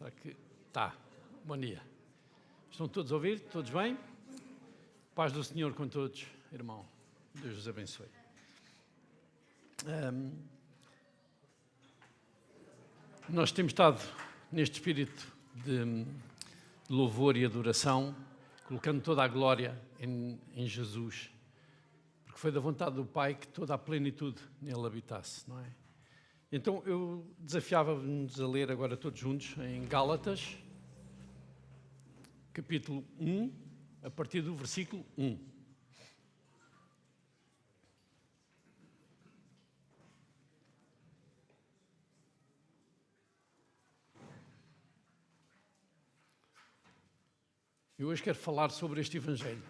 Será que está? Bom dia. Estão todos a ouvir? Todos bem? Paz do Senhor com todos, irmão. Deus os abençoe. Nós temos estado neste espírito de louvor e adoração, colocando toda a glória em Jesus, porque foi da vontade do Pai que toda a plenitude nele habitasse, não é? Então eu desafiava-vos a ler agora todos juntos em Gálatas, capítulo 1, a partir do versículo 1. Eu hoje quero falar sobre este Evangelho,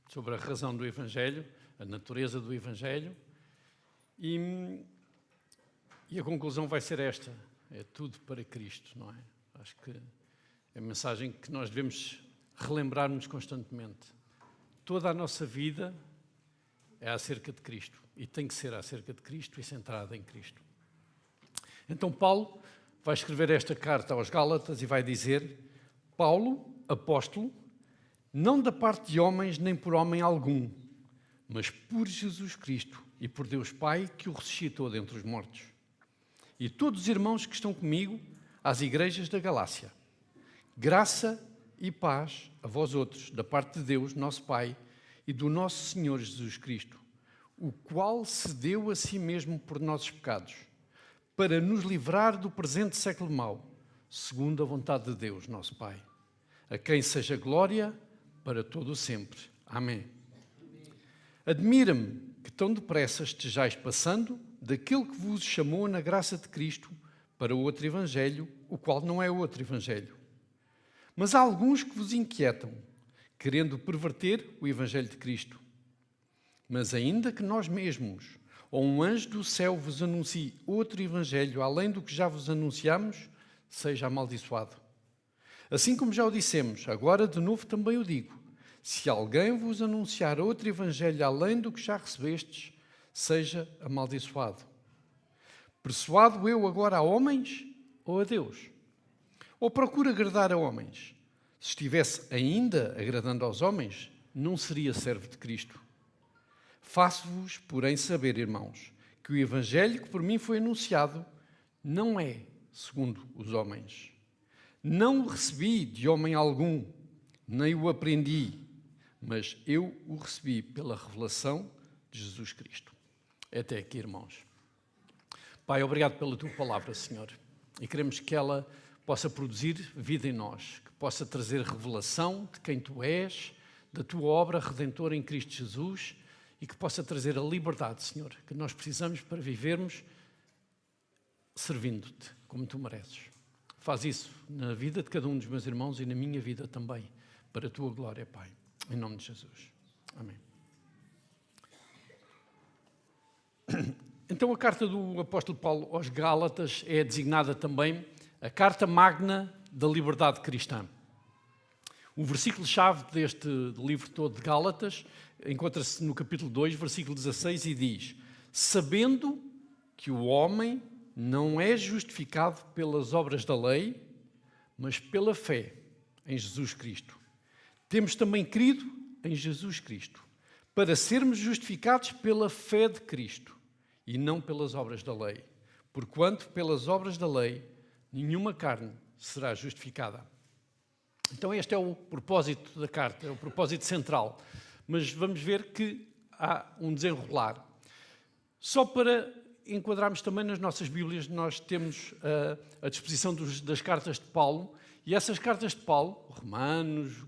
sobre a razão do Evangelho, a natureza do Evangelho, e a conclusão vai ser esta: é tudo para Cristo, não é? Acho que é a mensagem que nós devemos relembrar-nos constantemente. Toda a nossa vida é acerca de Cristo, e tem que ser acerca de Cristo e centrada em Cristo. Então Paulo vai escrever esta carta aos Gálatas e vai dizer: Paulo, apóstolo, não da parte de homens nem por homem algum, mas por Jesus Cristo e por Deus Pai que o ressuscitou dentre os mortos. E todos os irmãos que estão comigo às igrejas da Galácia. Graça e paz a vós outros, da parte de Deus, nosso Pai, e do nosso Senhor Jesus Cristo, o qual se deu a si mesmo por nossos pecados, para nos livrar do presente século mau, segundo a vontade de Deus, nosso Pai, a quem seja glória para todo o sempre. Amém. Admira-me que tão depressa estejais passando daquele que vos chamou na graça de Cristo para outro evangelho, o qual não é outro evangelho. Mas há alguns que vos inquietam, querendo perverter o evangelho de Cristo. Mas ainda que nós mesmos, ou um anjo do céu vos anuncie outro evangelho, além do que já vos anunciamos, seja amaldiçoado. Assim como já o dissemos, agora de novo também o digo: se alguém vos anunciar outro evangelho além do que já recebestes, seja amaldiçoado. Persuado eu agora a homens ou a Deus? Ou procuro agradar a homens? Se estivesse ainda agradando aos homens, não seria servo de Cristo. Faço-vos, porém, saber, irmãos, que o evangelho que por mim foi anunciado não é segundo os homens. Não o recebi de homem algum, nem o aprendi, mas eu o recebi pela revelação de Jesus Cristo. Até aqui, irmãos. Pai, obrigado pela Tua palavra, Senhor. E queremos que ela possa produzir vida em nós, que possa trazer revelação de quem Tu és, da Tua obra redentora em Cristo Jesus, e que possa trazer a liberdade, Senhor, que nós precisamos para vivermos servindo-Te como Tu mereces. Faz isso na vida de cada um dos meus irmãos e na minha vida também, para a Tua glória, Pai. Em nome de Jesus. Amém. Então a carta do apóstolo Paulo aos Gálatas é designada também a carta magna da liberdade cristã. O versículo-chave deste livro todo de Gálatas encontra-se no capítulo 2, versículo 16, e diz: sabendo que o homem não é justificado pelas obras da lei, mas pela fé em Jesus Cristo. Temos também crido em Jesus Cristo, para sermos justificados pela fé de Cristo, e não pelas obras da lei. Porquanto, pelas obras da lei, nenhuma carne será justificada. Então este é o propósito da carta, é o propósito central. Mas vamos ver que há um desenrolar. Só para enquadrarmos também nas nossas Bíblias, nós temos a disposição das cartas de Paulo, e essas cartas de Paulo, Romanos,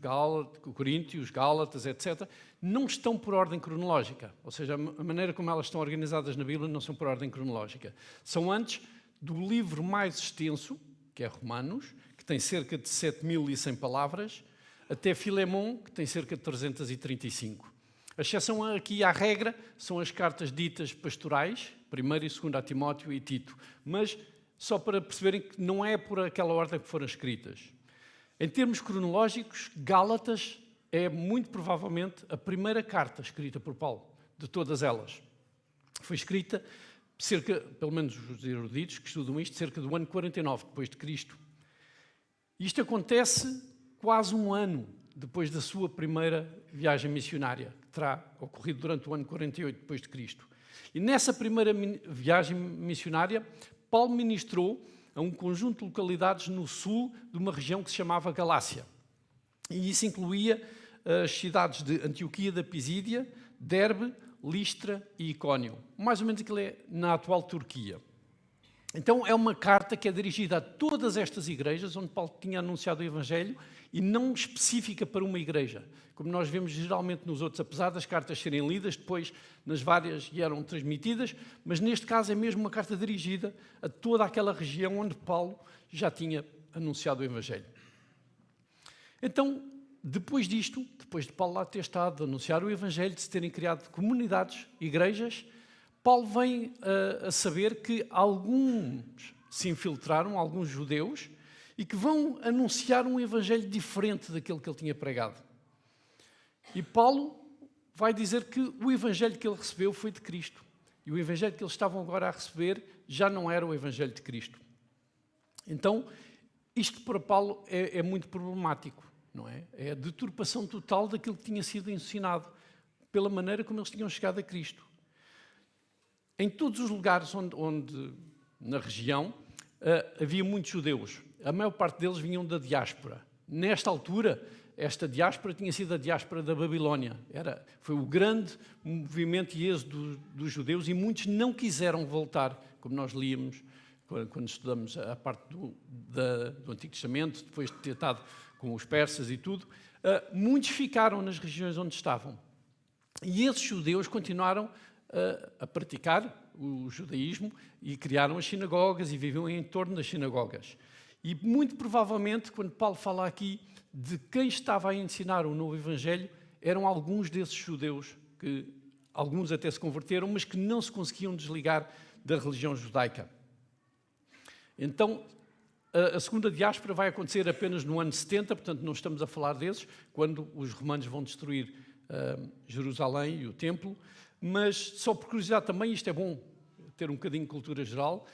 Coríntios, Gálatas, etc., não estão por ordem cronológica. Ou seja, a maneira como elas estão organizadas na Bíblia não são por ordem cronológica. São antes do livro mais extenso, que é Romanos, que tem cerca de 7.100 palavras, até Filemão, que tem cerca de 335. A exceção aqui à regra são as cartas ditas pastorais, 1ª e 2ª a Timóteo e Tito, mas só para perceberem que não é por aquela ordem que foram escritas. Em termos cronológicos, Gálatas é muito provavelmente a primeira carta escrita por Paulo, de todas elas. Foi escrita pelo menos os eruditos que estudam isto, cerca do ano 49 depois de Cristo. Isto acontece quase um ano depois da sua primeira viagem missionária, que terá ocorrido durante o ano 48 depois de Cristo. E nessa primeira viagem missionária, Paulo ministrou a um conjunto de localidades no sul de uma região que se chamava Galácia. E isso incluía as cidades de Antioquia da Pisídia, Derbe, Listra e Icónio. Mais ou menos aquilo é na atual Turquia. Então é uma carta que é dirigida a todas estas igrejas onde Paulo tinha anunciado o Evangelho e não específica para uma igreja, como nós vemos geralmente nos outros, apesar das cartas serem lidas, depois nas várias e eram transmitidas, mas neste caso é mesmo uma carta dirigida a toda aquela região onde Paulo já tinha anunciado o Evangelho. Então, depois disto, depois de Paulo lá ter estado a anunciar o Evangelho, de se terem criado comunidades, igrejas, Paulo vem a saber que alguns se infiltraram, alguns judeus, e que vão anunciar um evangelho diferente daquele que ele tinha pregado. E Paulo vai dizer que o evangelho que ele recebeu foi de Cristo. E o evangelho que eles estavam agora a receber já não era o evangelho de Cristo. Então, isto para Paulo é muito problemático, não é? É a deturpação total daquilo que tinha sido ensinado, pela maneira como eles tinham chegado a Cristo. Em todos os lugares onde na região, havia muitos judeus. A maior parte deles vinham da diáspora. Nesta altura, esta diáspora tinha sido a diáspora da Babilónia. Foi o grande movimento e êxodo dos judeus e muitos não quiseram voltar, como nós líamos quando estudamos a parte do Antigo Testamento, depois de ter estado com os persas e tudo. Muitos ficaram nas regiões onde estavam. E esses judeus continuaram a praticar o judaísmo e criaram as sinagogas e viviam em torno das sinagogas. E muito provavelmente, quando Paulo fala aqui de quem estava a ensinar o novo Evangelho, eram alguns desses judeus, que alguns até se converteram, mas que não se conseguiam desligar da religião judaica. Então, a segunda diáspora vai acontecer apenas no ano 70, portanto não estamos a falar desses, quando os romanos vão destruir Jerusalém e o templo, mas só por curiosidade também, isto é bom ter um bocadinho de cultura geral,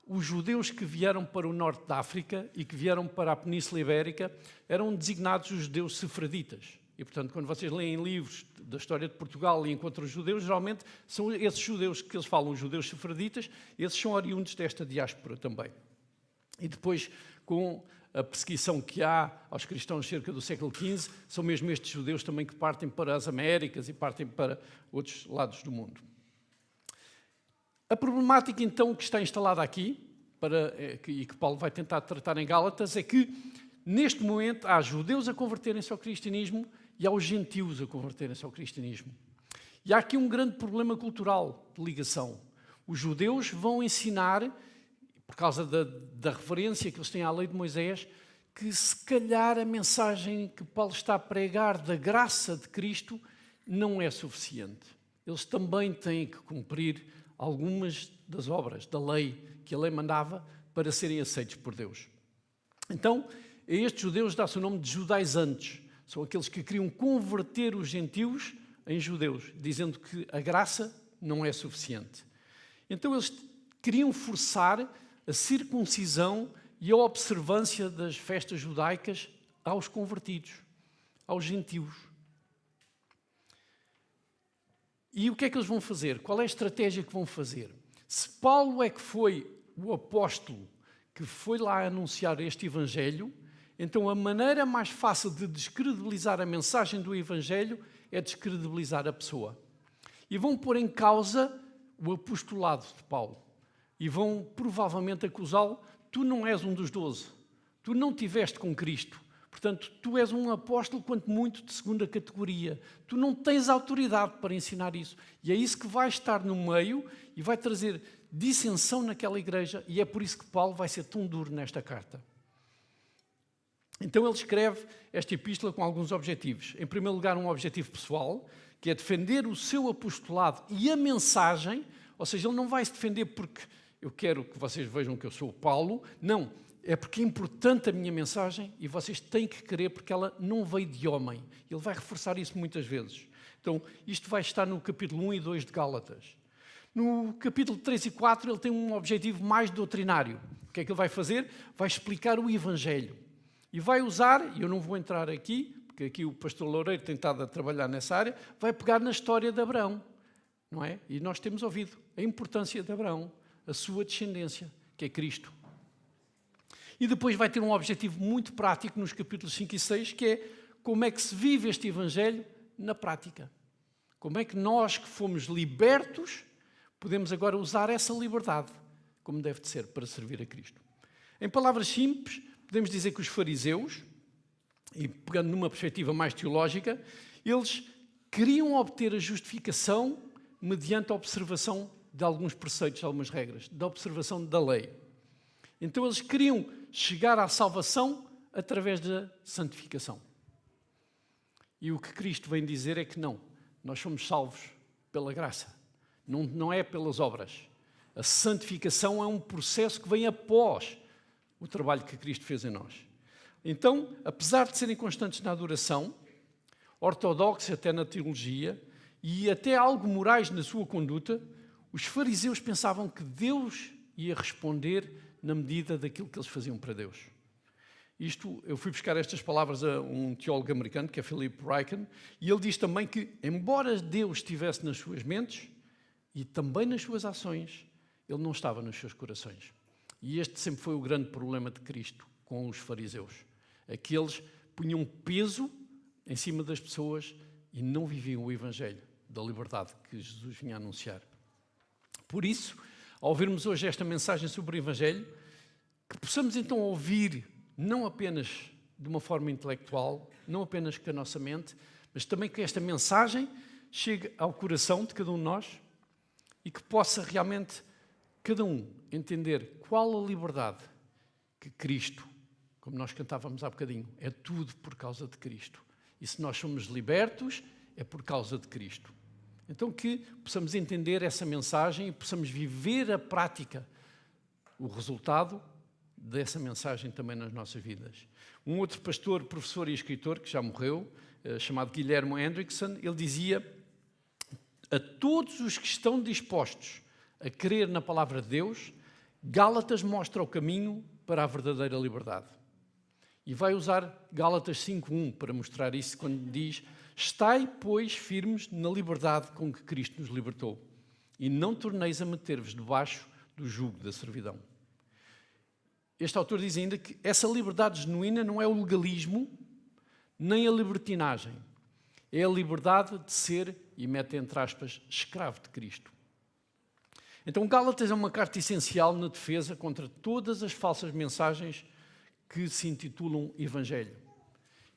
os judeus que vieram para o norte da África e que vieram para a Península Ibérica eram designados os judeus sefraditas. E, portanto, quando vocês leem livros da história de Portugal e encontram os judeus, geralmente são esses judeus que eles falam, os judeus sefraditas, esses são oriundos desta diáspora também. E depois, com a perseguição que há aos cristãos cerca do século XV, são mesmo estes judeus também que partem para as Américas e partem para outros lados do mundo. A problemática, então, que está instalada aqui, e que Paulo vai tentar tratar em Gálatas, é que, neste momento, há judeus a converterem-se ao cristianismo e há os gentios a converterem-se ao cristianismo. E há aqui um grande problema cultural de ligação. Os judeus vão ensinar, por causa da referência que eles têm à lei de Moisés, que se calhar a mensagem que Paulo está a pregar da graça de Cristo não é suficiente. Eles também têm que cumprir algumas das obras da lei que a lei mandava para serem aceitos por Deus. Então, a estes judeus dá-se o nome de judaizantes. São aqueles que queriam converter os gentios em judeus, dizendo que a graça não é suficiente. Então, eles queriam forçar a circuncisão e a observância das festas judaicas aos convertidos, aos gentios. E o que é que eles vão fazer? Qual é a estratégia que vão fazer? Se Paulo é que foi o apóstolo que foi lá anunciar este Evangelho, então a maneira mais fácil de descredibilizar a mensagem do Evangelho é descredibilizar a pessoa. E vão pôr em causa o apostolado de Paulo. E vão provavelmente acusá-lo: tu não és um dos 12, tu não estiveste com Cristo. Portanto, tu és um apóstolo, quanto muito, de segunda categoria. Tu não tens autoridade para ensinar isso. E é isso que vai estar no meio e vai trazer dissensão naquela igreja. E é por isso que Paulo vai ser tão duro nesta carta. Então ele escreve esta epístola com alguns objetivos. Em primeiro lugar, um objetivo pessoal, que é defender o seu apostolado e a mensagem. Ou seja, ele não vai se defender porque eu quero que vocês vejam que eu sou o Paulo. Não. É porque é importante a minha mensagem e vocês têm que querer, porque ela não veio de homem. Ele vai reforçar isso muitas vezes. Então, isto vai estar no capítulo 1 e 2 de Gálatas. No capítulo 3 e 4, ele tem um objetivo mais doutrinário. O que é que ele vai fazer? Vai explicar o Evangelho. E vai usar, e eu não vou entrar aqui, porque aqui o pastor Loureiro tem estado a trabalhar nessa área, vai pegar na história de Abraão, não é? E nós temos ouvido a importância de Abraão, a sua descendência, que é Cristo. E depois vai ter um objetivo muito prático nos capítulos 5 e 6, que é como é que se vive este Evangelho na prática. Como é que nós que fomos libertos podemos agora usar essa liberdade como deve de ser para servir a Cristo. Em palavras simples, podemos dizer que os fariseus, e pegando numa perspectiva mais teológica, eles queriam obter a justificação mediante a observação de alguns preceitos, de algumas regras, da observação da lei. Então eles queriam chegar à salvação através da santificação. E o que Cristo vem dizer é que não, nós somos salvos pela graça, não é pelas obras. A santificação é um processo que vem após o trabalho que Cristo fez em nós. Então, apesar de serem constantes na adoração, ortodoxos até na teologia e até algo morais na sua conduta, os fariseus pensavam que Deus ia responder na medida daquilo que eles faziam para Deus. Eu fui buscar estas palavras a um teólogo americano, que é Philip Ryken, e ele diz também que, embora Deus estivesse nas suas mentes e também nas suas ações, ele não estava nos seus corações. E este sempre foi o grande problema de Cristo com os fariseus. Aqueles punham peso em cima das pessoas e não viviam o Evangelho da liberdade que Jesus vinha anunciar. Por isso, ao ouvirmos hoje esta mensagem sobre o Evangelho, que possamos então ouvir não apenas de uma forma intelectual, não apenas com a nossa mente, mas também que esta mensagem chegue ao coração de cada um de nós e que possa realmente cada um entender qual a liberdade que Cristo, como nós cantávamos há bocadinho, é tudo por causa de Cristo. E se nós somos libertos, é por causa de Cristo. Então que possamos entender essa mensagem e possamos viver a prática, o resultado dessa mensagem também nas nossas vidas. Um outro pastor, professor e escritor, que já morreu, chamado Guilherme Hendrickson, ele dizia: a todos os que estão dispostos a crer na palavra de Deus, Gálatas mostra o caminho para a verdadeira liberdade. E vai usar Gálatas 5:1 para mostrar isso, quando diz: estai, pois, firmes na liberdade com que Cristo nos libertou, e não torneis a meter-vos debaixo do jugo da servidão. Este autor diz ainda que essa liberdade genuína não é o legalismo, nem a libertinagem. É a liberdade de ser, e mete entre aspas, escravo de Cristo. Então, Gálatas é uma carta essencial na defesa contra todas as falsas mensagens que se intitulam Evangelho.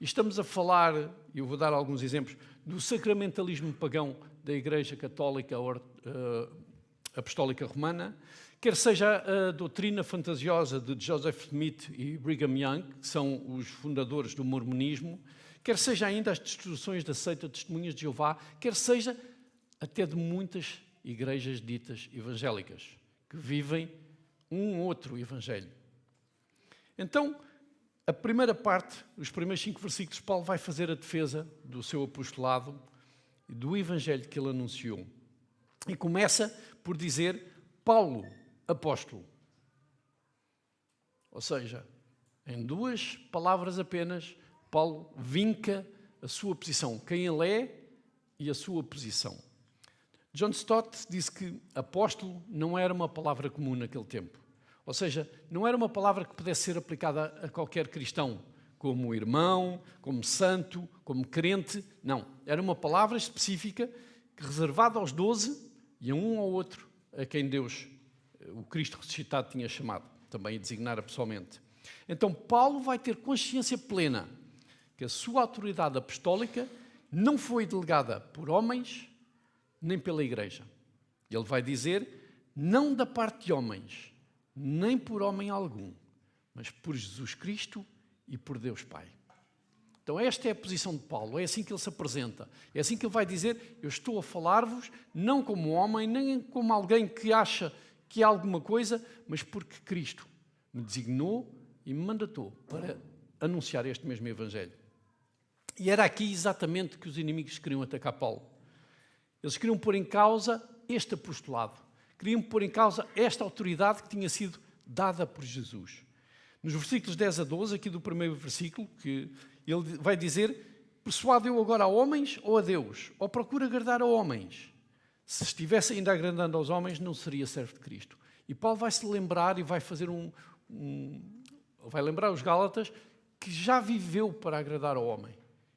E estamos a falar, e eu vou dar alguns exemplos, do sacramentalismo pagão da Igreja Católica Apostólica Romana, quer seja a doutrina fantasiosa de Joseph Smith e Brigham Young, que são os fundadores do mormonismo, quer seja ainda as destruções da seita de Testemunhas de Jeová, quer seja até de muitas igrejas ditas evangélicas, que vivem um outro evangelho. Então, a primeira parte, os primeiros 5 versículos, Paulo vai fazer a defesa do seu apostolado e do evangelho que ele anunciou. E começa por dizer: Paulo, apóstolo. Ou seja, em 2 palavras apenas, Paulo vinca a sua posição, quem ele é e a sua posição. John Stott disse que apóstolo não era uma palavra comum naquele tempo. Ou seja, não era uma palavra que pudesse ser aplicada a qualquer cristão, como irmão, como santo, como crente. Não, era uma palavra específica reservada aos 12 e a um ou outro a quem Deus, o Cristo ressuscitado, tinha chamado, também a designar pessoalmente. Então Paulo vai ter consciência plena que a sua autoridade apostólica não foi delegada por homens nem pela Igreja. Ele vai dizer: não da parte de homens, nem por homem algum, mas por Jesus Cristo e por Deus Pai. Então esta é a posição de Paulo, é assim que ele se apresenta, é assim que ele vai dizer: eu estou a falar-vos não como homem, nem como alguém que acha que é alguma coisa, mas porque Cristo me designou e me mandatou para anunciar este mesmo Evangelho. E era aqui exatamente que os inimigos queriam atacar Paulo. Eles queriam pôr em causa este apostolado, queriam pôr em causa esta autoridade que tinha sido dada por Jesus. Nos versículos 10 a 12, aqui do primeiro versículo, que ele vai dizer: persuado eu agora a homens ou a Deus? Ou procuro agradar a homens? Se estivesse ainda agradando aos homens, não seria servo de Cristo. E Paulo vai se lembrar e vai fazer vai lembrar os Gálatas que já viveu para agradar ao homem.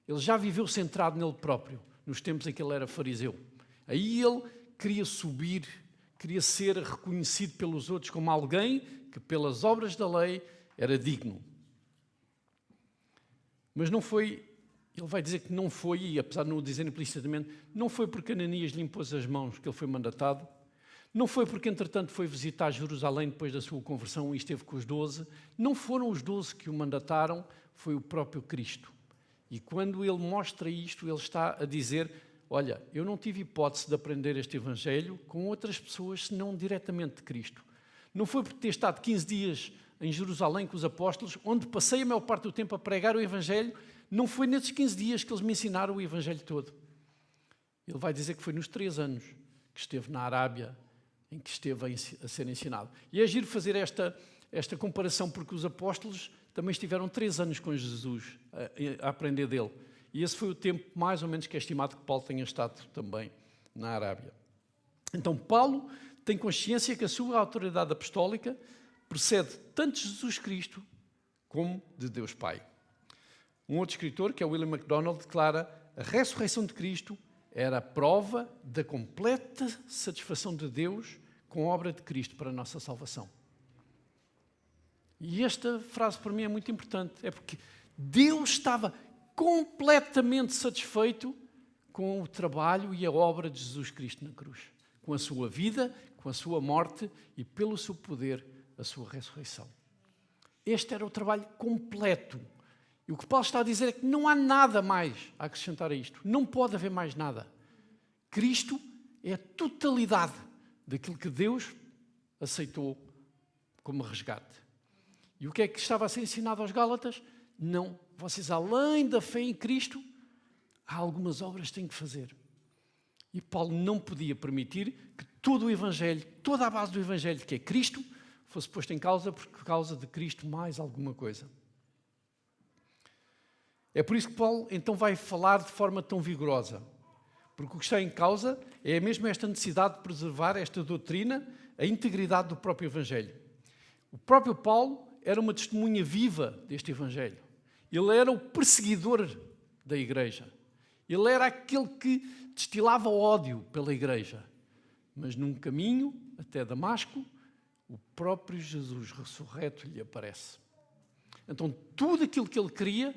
Ele já viveu centrado nele próprio, nos tempos em que ele era fariseu. Aí ele queria subir, queria ser reconhecido pelos outros como alguém que pelas obras da lei era digno. Mas não foi, ele vai dizer que não foi, e apesar de não o dizer implicitamente, não foi porque Ananias lhe impôs as mãos que ele foi mandatado, não foi porque entretanto foi visitar Jerusalém depois da sua conversão e esteve com os 12, não foram os 12 que o mandataram, foi o próprio Cristo. E quando ele mostra isto, ele está a dizer: olha, eu não tive hipótese de aprender este Evangelho com outras pessoas, senão diretamente de Cristo. Não foi por ter estado 15 dias em Jerusalém com os apóstolos, onde passei a maior parte do tempo a pregar o Evangelho, não foi nesses 15 dias que eles me ensinaram o Evangelho todo. Ele vai dizer que foi nos 3 anos que esteve na Arábia, em que esteve a ser ensinado. E é giro fazer esta comparação, porque os apóstolos também estiveram 3 anos com Jesus a aprender dele. E esse foi o tempo, mais ou menos, que é estimado que Paulo tenha estado também na Arábia. Então, Paulo tem consciência que a sua autoridade apostólica precede tanto Jesus Cristo como de Deus Pai. Um outro escritor, que é William MacDonald, declara: a ressurreição de Cristo era a prova da completa satisfação de Deus com a obra de Cristo para a nossa salvação. E esta frase para mim é muito importante, é porque Deus estava completamente satisfeito com o trabalho e a obra de Jesus Cristo na cruz, com a sua vida, com a sua morte e pelo seu poder, a sua ressurreição. Este era o trabalho completo. E o que Paulo está a dizer é que não há nada mais a acrescentar a isto. Não pode haver mais nada. Cristo é a totalidade daquilo que Deus aceitou como resgate. E o que é que estava a ser ensinado aos Gálatas? Não, vocês além da fé em Cristo, há algumas obras que têm que fazer. E Paulo não podia permitir que todo o Evangelho, toda a base do Evangelho, que é Cristo, fosse posto em causa por causa de Cristo mais alguma coisa. É por isso que Paulo então vai falar de forma tão vigorosa, porque o que está em causa é mesmo esta necessidade de preservar esta doutrina, a integridade do próprio Evangelho. O próprio Paulo era uma testemunha viva deste Evangelho. Ele era o perseguidor da igreja. Ele era aquele que destilava ódio pela igreja. Mas num caminho até Damasco, o próprio Jesus ressurreto lhe aparece. Então tudo aquilo que ele queria,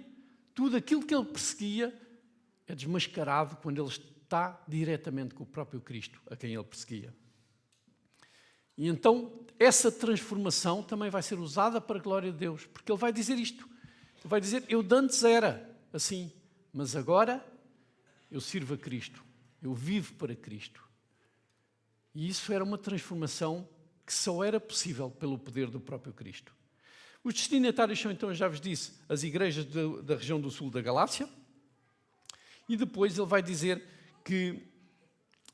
tudo aquilo que ele perseguia, é desmascarado quando ele está diretamente com o próprio Cristo, a quem ele perseguia. E então essa transformação também vai ser usada para a glória de Deus, porque ele vai dizer isto. Ele vai dizer: eu de antes era assim, mas agora eu sirvo a Cristo, eu vivo para Cristo. E isso era uma transformação que só era possível pelo poder do próprio Cristo. Os destinatários são, então, já vos disse, as igrejas da região do sul da Galácia. E depois ele vai dizer que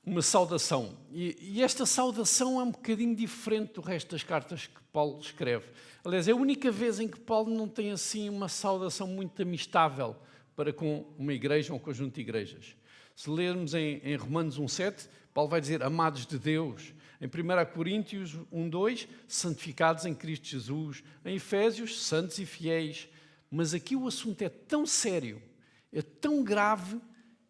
uma saudação. E esta saudação é um bocadinho diferente do resto das cartas que Paulo escreve. Aliás, é a única vez em que Paulo não tem assim uma saudação muito amistável para com uma igreja ou um conjunto de igrejas. Se lermos em Romanos 1,7, Paulo vai dizer: amados de Deus. Em 1 Coríntios 1,2, santificados em Cristo Jesus. Em Efésios, santos e fiéis. Mas aqui o assunto é tão sério, é tão grave,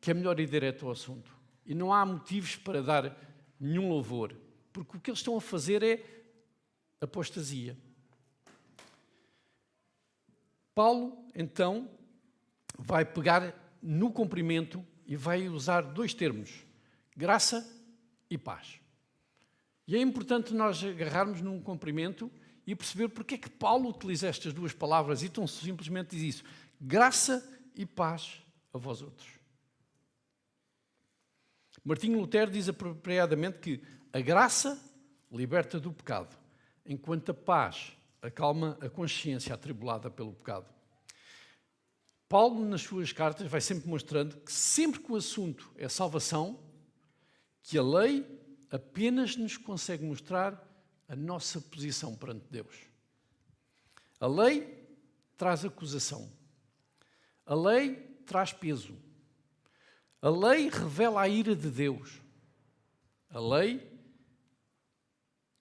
que é melhor ir direto ao assunto. E não há motivos para dar nenhum louvor, porque o que eles estão a fazer é apostasia. Paulo, então, vai pegar no cumprimento e vai usar 2 termos: graça e paz. E é importante nós agarrarmos num cumprimento e perceber porque é que Paulo utiliza estas 2 palavras e tão simplesmente diz isso: graça e paz a vós outros. Martinho Lutero diz apropriadamente que a graça liberta do pecado, enquanto a paz acalma a consciência atribulada pelo pecado. Paulo, nas suas cartas, vai sempre mostrando que sempre que o assunto é salvação, que a lei apenas nos consegue mostrar a nossa posição perante Deus. A lei traz acusação. A lei traz peso. A lei revela a ira de Deus. A lei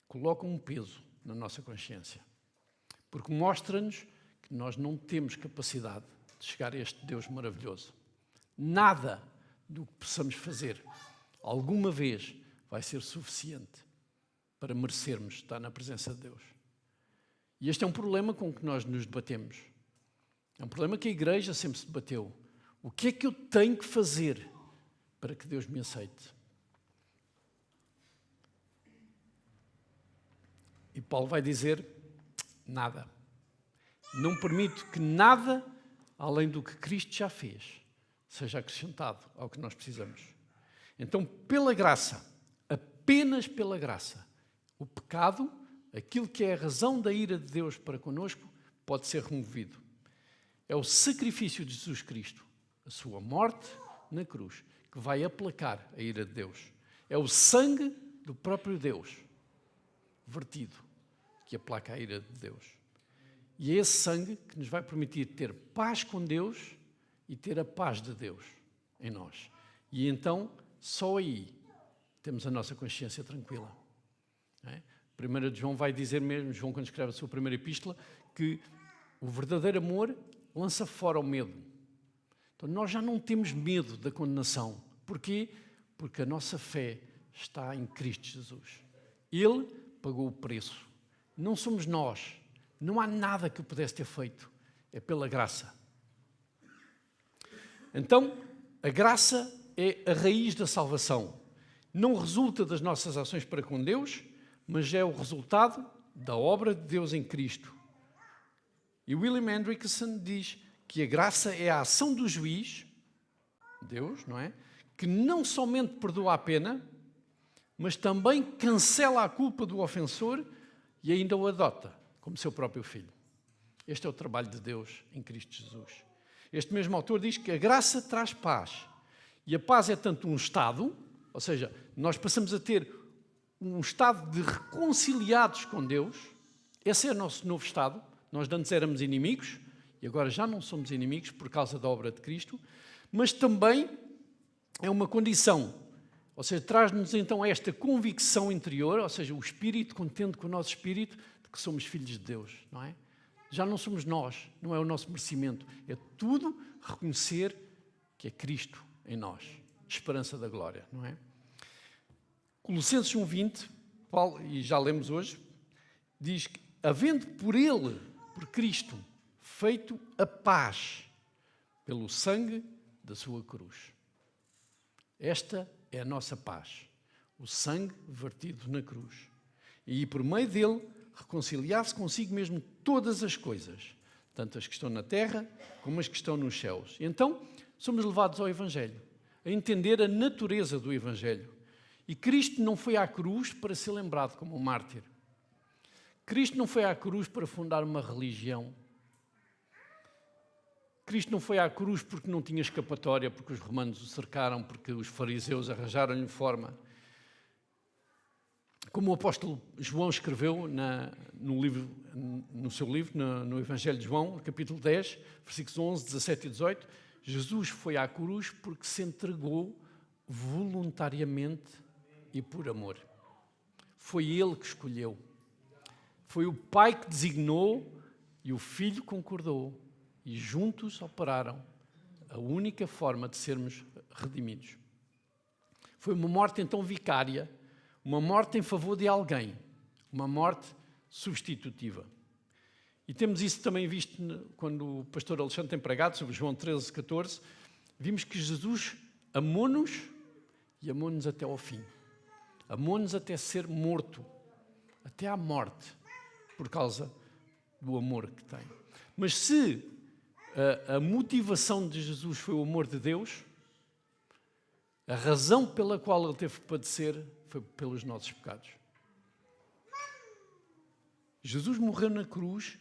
coloca um peso na nossa consciência, porque mostra-nos que nós não temos capacidade de chegar a este Deus maravilhoso. Nada do que possamos fazer alguma vez vai ser suficiente para merecermos estar na presença de Deus. E este é um problema com que nós nos debatemos. É um problema que a Igreja sempre se debateu. O que é que eu tenho que fazer para que Deus me aceite? E Paulo vai dizer, nada. Não permito que nada, além do que Cristo já fez, seja acrescentado ao que nós precisamos. Então, pela graça, apenas pela graça, o pecado, aquilo que é a razão da ira de Deus para conosco, pode ser removido. É o sacrifício de Jesus Cristo, a sua morte na cruz, que vai aplacar a ira de Deus. É o sangue do próprio Deus vertido que aplaca a ira de Deus. E é esse sangue que nos vai permitir ter paz com Deus e ter a paz de Deus em nós. E então, só aí, temos a nossa consciência tranquila. Não é? 1 João vai dizer mesmo, João quando escreve a sua primeira epístola, que o verdadeiro amor lança fora o medo. Então nós já não temos medo da condenação. Porquê? Porque a nossa fé está em Cristo Jesus. Ele pagou o preço. Não somos nós. Não há nada que eu pudesse ter feito. É pela graça. Então, a graça é a raiz da salvação. Não resulta das nossas ações para com Deus, mas é o resultado da obra de Deus em Cristo. E William Hendrickson diz que a graça é a ação do juiz, Deus, não é? Que não somente perdoa a pena, mas também cancela a culpa do ofensor e ainda o adota como seu próprio filho. Este é o trabalho de Deus em Cristo Jesus. Este mesmo autor diz que a graça traz paz. E a paz é tanto um estado, ou seja, nós passamos a ter um estado de reconciliados com Deus. Esse é o nosso novo estado. Nós antes éramos inimigos e agora já não somos inimigos por causa da obra de Cristo, mas também é uma condição, ou seja, traz-nos então esta convicção interior, ou seja, o Espírito contente com o nosso Espírito de que somos filhos de Deus, não é? Já não somos nós, não é o nosso merecimento, é tudo reconhecer que é Cristo em nós, esperança da glória, não é? Colossenses 1:20, Paulo, e já lemos hoje, diz que, havendo por Ele, por Cristo, feito a paz pelo sangue da sua cruz. Esta é a nossa paz, o sangue vertido na cruz. E por meio dele, reconciliar-se consigo mesmo todas as coisas, tanto as que estão na terra como as que estão nos céus. E então, somos levados ao Evangelho, a entender a natureza do Evangelho. E Cristo não foi à cruz para ser lembrado como um mártir. Cristo não foi à cruz para fundar uma religião. Cristo não foi à cruz porque não tinha escapatória, porque os romanos o cercaram, porque os fariseus arranjaram-lhe forma. Como o apóstolo João escreveu no seu livro, no Evangelho de João, capítulo 10, versículos 11, 17 e 18, Jesus foi à cruz porque se entregou voluntariamente e por amor. Foi Ele que escolheu. Foi o Pai que designou e o Filho concordou. E juntos operaram a única forma de sermos redimidos. Foi uma morte então vicária, uma morte em favor de alguém, uma morte substitutiva. E temos isso também visto quando o pastor Alexandre tem pregado sobre João 13, 14. Vimos que Jesus amou-nos e amou-nos até ao fim. Amou-nos até ser morto, até à morte, por causa do amor que tem. Mas se a motivação de Jesus foi o amor de Deus, a razão pela qual ele teve que padecer foi pelos nossos pecados. Jesus morreu na cruz,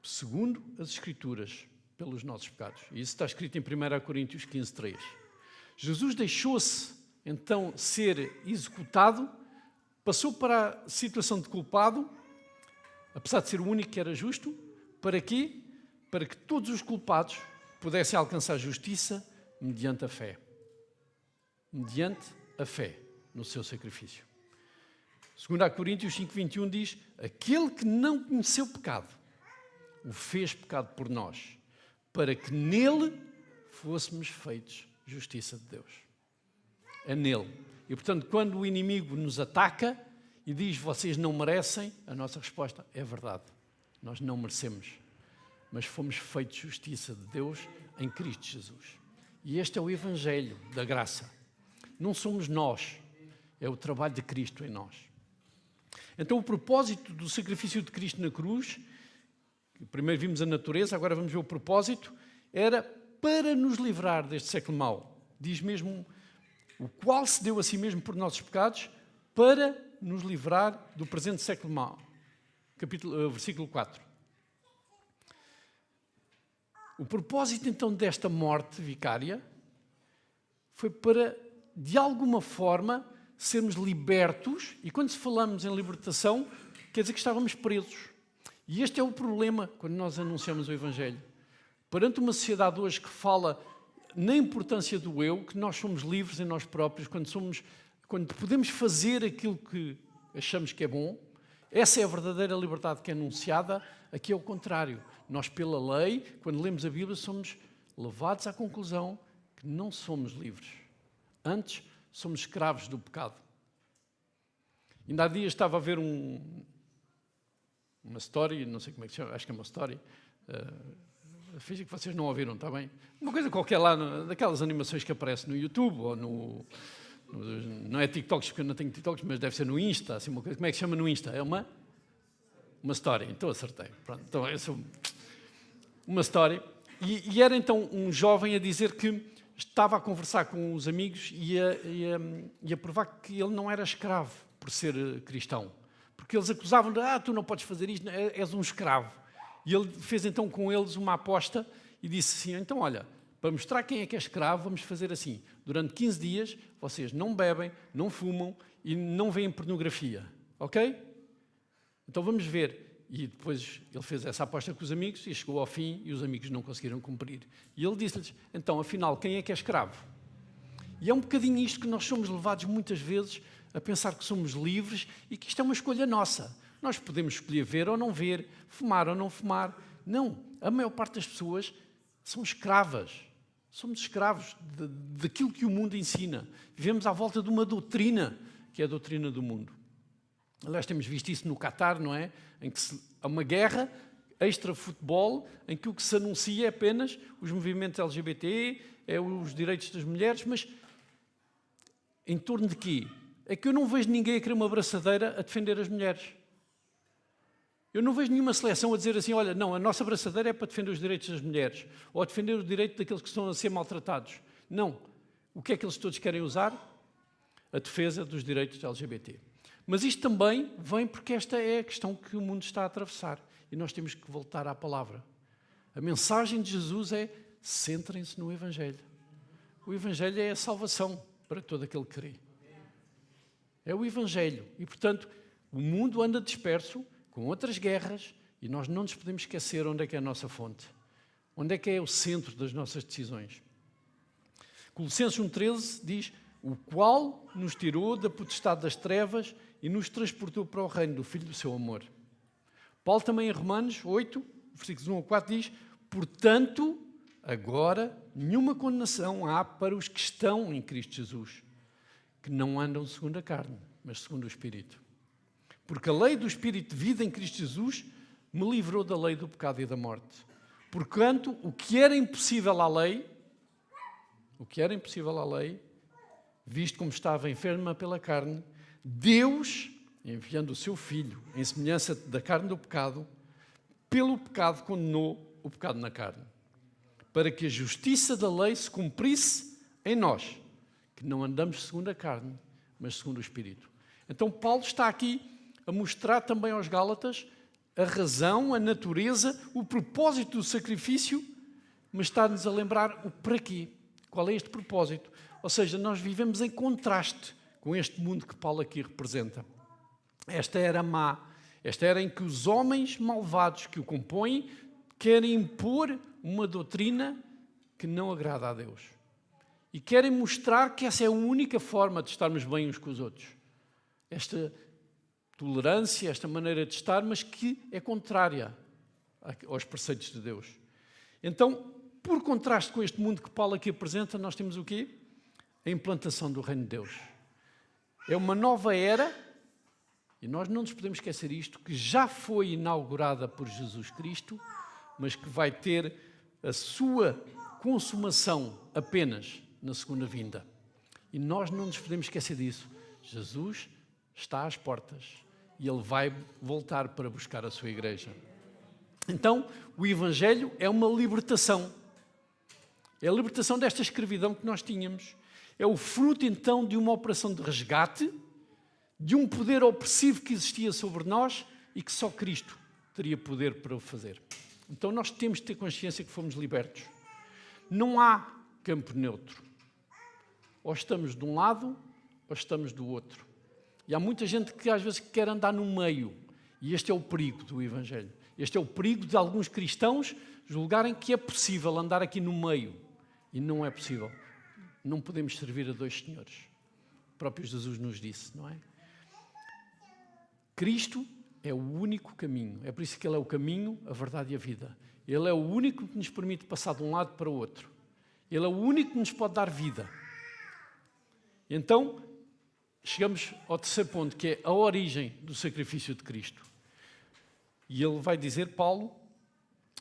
segundo as Escrituras, pelos nossos pecados. E isso está escrito em 1 Coríntios 15:3. Jesus deixou-se, então, ser executado, passou para a situação de culpado, apesar de ser o único que era justo, Para quê? Para que todos os culpados pudessem alcançar justiça mediante a fé. Mediante a fé no seu sacrifício. 2 Coríntios 5:21 diz: aquele que não conheceu pecado, o fez pecado por nós, para que nele fôssemos feitos justiça de Deus. É nele. E, portanto, quando o inimigo nos ataca e diz, vocês não merecem, a nossa resposta é verdade. Nós não merecemos, mas fomos feitos justiça de Deus em Cristo Jesus. E este é o Evangelho da graça. Não somos nós, é o trabalho de Cristo em nós. Então, o propósito do sacrifício de Cristo na cruz, primeiro vimos a natureza, agora vamos ver o propósito, era para nos livrar deste século mau. Diz mesmo, o qual se deu a si mesmo por nossos pecados, para nos livrar do presente século mau. Versículo 4. O propósito, então, desta morte vicária foi para, de alguma forma, sermos libertos, e quando falamos em libertação, quer dizer que estávamos presos. E este é o problema quando nós anunciamos o Evangelho. Perante uma sociedade hoje que fala na importância do eu, que nós somos livres em nós próprios, quando podemos fazer aquilo que achamos que é bom, essa é a verdadeira liberdade que é anunciada. Aqui é o contrário. Nós, pela lei, quando lemos a Bíblia, somos levados à conclusão que não somos livres. Antes, somos escravos do pecado. Ainda há dias estava a ver uma história, não sei como é que se chama, acho que é uma história, finge que vocês não ouviram, está bem? Uma coisa qualquer lá, daquelas animações que aparecem no YouTube, ou não é TikToks, porque eu não tenho TikToks, mas deve ser no Insta, assim, uma coisa, como é que se chama no Insta? É uma história, então acertei. Pronto, então é uma história. E era então um jovem a dizer que estava a conversar com os amigos e a provar que ele não era escravo por ser cristão. Porque eles acusavam de, tu não podes fazer isto, és um escravo. E ele fez então com eles uma aposta e disse assim, então olha, para mostrar quem é que é escravo, vamos fazer assim, durante 15 dias vocês não bebem, não fumam e não veem pornografia, ok? Então vamos ver. E depois ele fez essa aposta com os amigos e chegou ao fim e os amigos não conseguiram cumprir. E ele disse-lhes, então, afinal, quem é que é escravo? E é um bocadinho isto que nós somos levados muitas vezes a pensar que somos livres e que isto é uma escolha nossa. Nós podemos escolher ver ou não ver, fumar ou não fumar. Não, a maior parte das pessoas são escravas. Somos escravos daquilo que o mundo ensina. Vivemos à volta de uma doutrina, que é a doutrina do mundo. Aliás, temos visto isso no Qatar, não é? Em que há uma guerra extra-futebol, em que o que se anuncia é apenas os movimentos LGBT, é os direitos das mulheres, mas em torno de quê? É que eu não vejo ninguém a querer uma abraçadeira a defender as mulheres. Eu não vejo nenhuma seleção a dizer assim, olha, não, a nossa abraçadeira é para defender os direitos das mulheres, ou a defender o direito daqueles que estão a ser maltratados. Não. O que é que eles todos querem usar? A defesa dos direitos LGBT. Mas isto também vem porque esta é a questão que o mundo está a atravessar. E nós temos que voltar à palavra. A mensagem de Jesus é, centrem-se no Evangelho. O Evangelho é a salvação para todo aquele que crê. É o Evangelho. E, portanto, o mundo anda disperso, com outras guerras, e nós não nos podemos esquecer onde é que é a nossa fonte. Onde é que é o centro das nossas decisões. Colossenses 1,13 diz, o qual nos tirou da potestade das trevas e nos transportou para o reino do Filho do seu amor. Paulo também em Romanos 8, versículos 1 a 4 diz, portanto, agora nenhuma condenação há para os que estão em Cristo Jesus, que não andam segundo a carne, mas segundo o Espírito. Porque a lei do Espírito de vida em Cristo Jesus me livrou da lei do pecado e da morte. Porquanto, o que era impossível à lei, visto como estava enferma pela carne, Deus, enviando o seu Filho em semelhança da carne do pecado, pelo pecado condenou o pecado na carne, para que a justiça da lei se cumprisse em nós, que não andamos segundo a carne, mas segundo o Espírito. Então Paulo está aqui a mostrar também aos Gálatas a razão, a natureza, o propósito do sacrifício, mas está-nos a lembrar o para quê. Qual é este propósito? Ou seja, nós vivemos em contraste com este mundo que Paulo aqui representa. Esta era má, esta era em que os homens malvados que o compõem querem impor uma doutrina que não agrada a Deus. E querem mostrar que essa é a única forma de estarmos bem uns com os outros. Esta tolerância, esta maneira de estar, mas que é contrária aos preceitos de Deus. Então, por contraste com este mundo que Paulo aqui apresenta, nós temos o quê? A implantação do reino de Deus. É uma nova era, e nós não nos podemos esquecer isto, que já foi inaugurada por Jesus Cristo, mas que vai ter a sua consumação apenas na segunda vinda. E nós não nos podemos esquecer disso. Jesus está às portas e Ele vai voltar para buscar a sua igreja. Então, o Evangelho é uma libertação. É a libertação desta escravidão que nós tínhamos. É o fruto, então, de uma operação de resgate, de um poder opressivo que existia sobre nós e que só Cristo teria poder para o fazer. Então, nós temos de ter consciência que fomos libertos. Não há campo neutro. Ou estamos de um lado, ou estamos do outro. E há muita gente que às vezes quer andar no meio. E este é o perigo do Evangelho. Este é o perigo de alguns cristãos julgarem que é possível andar aqui no meio. E não é possível. Não podemos servir a dois senhores. O próprio Jesus nos disse, não é? Cristo é o único caminho. É por isso que Ele é o caminho, a verdade e a vida. Ele é o único que nos permite passar de um lado para o outro. Ele é o único que nos pode dar vida. Então, chegamos ao terceiro ponto, que é a origem do sacrifício de Cristo. E ele vai dizer, Paulo,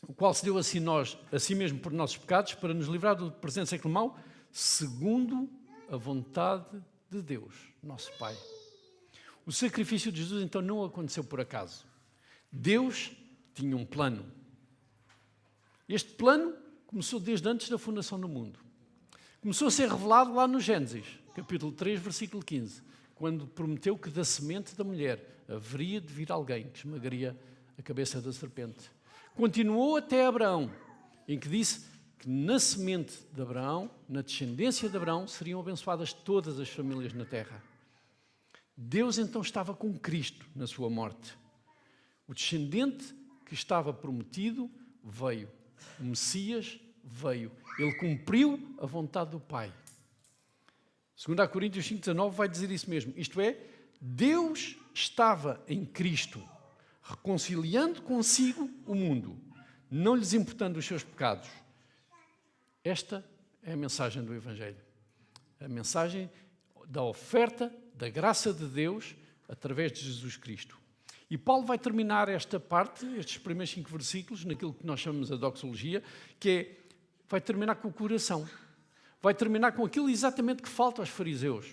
o qual se deu a si mesmo por nossos pecados, para nos livrar do presente século mau, segundo a vontade de Deus, nosso Pai. O sacrifício de Jesus, então, não aconteceu por acaso. Deus tinha um plano. Este plano começou desde antes da fundação do mundo. Começou a ser revelado lá no Gênesis, capítulo 3, versículo 15, quando prometeu que da semente da mulher haveria de vir alguém que esmagaria a cabeça da serpente. Continuou até Abraão, em que disse que na semente de Abraão, na descendência de Abraão, seriam abençoadas todas as famílias na terra. Deus então estava com Cristo na sua morte. O descendente que estava prometido veio. O Messias veio. Ele cumpriu a vontade do Pai. 2 Coríntios 5,19 vai dizer isso mesmo. Isto é, Deus estava em Cristo, reconciliando consigo o mundo, não lhes imputando os seus pecados. Esta é a mensagem do Evangelho. A mensagem da oferta da graça de Deus através de Jesus Cristo. E Paulo vai terminar esta parte, estes primeiros 5 versículos, naquilo que nós chamamos a doxologia, que é, vai terminar com o coração. Vai terminar com aquilo exatamente que falta aos fariseus.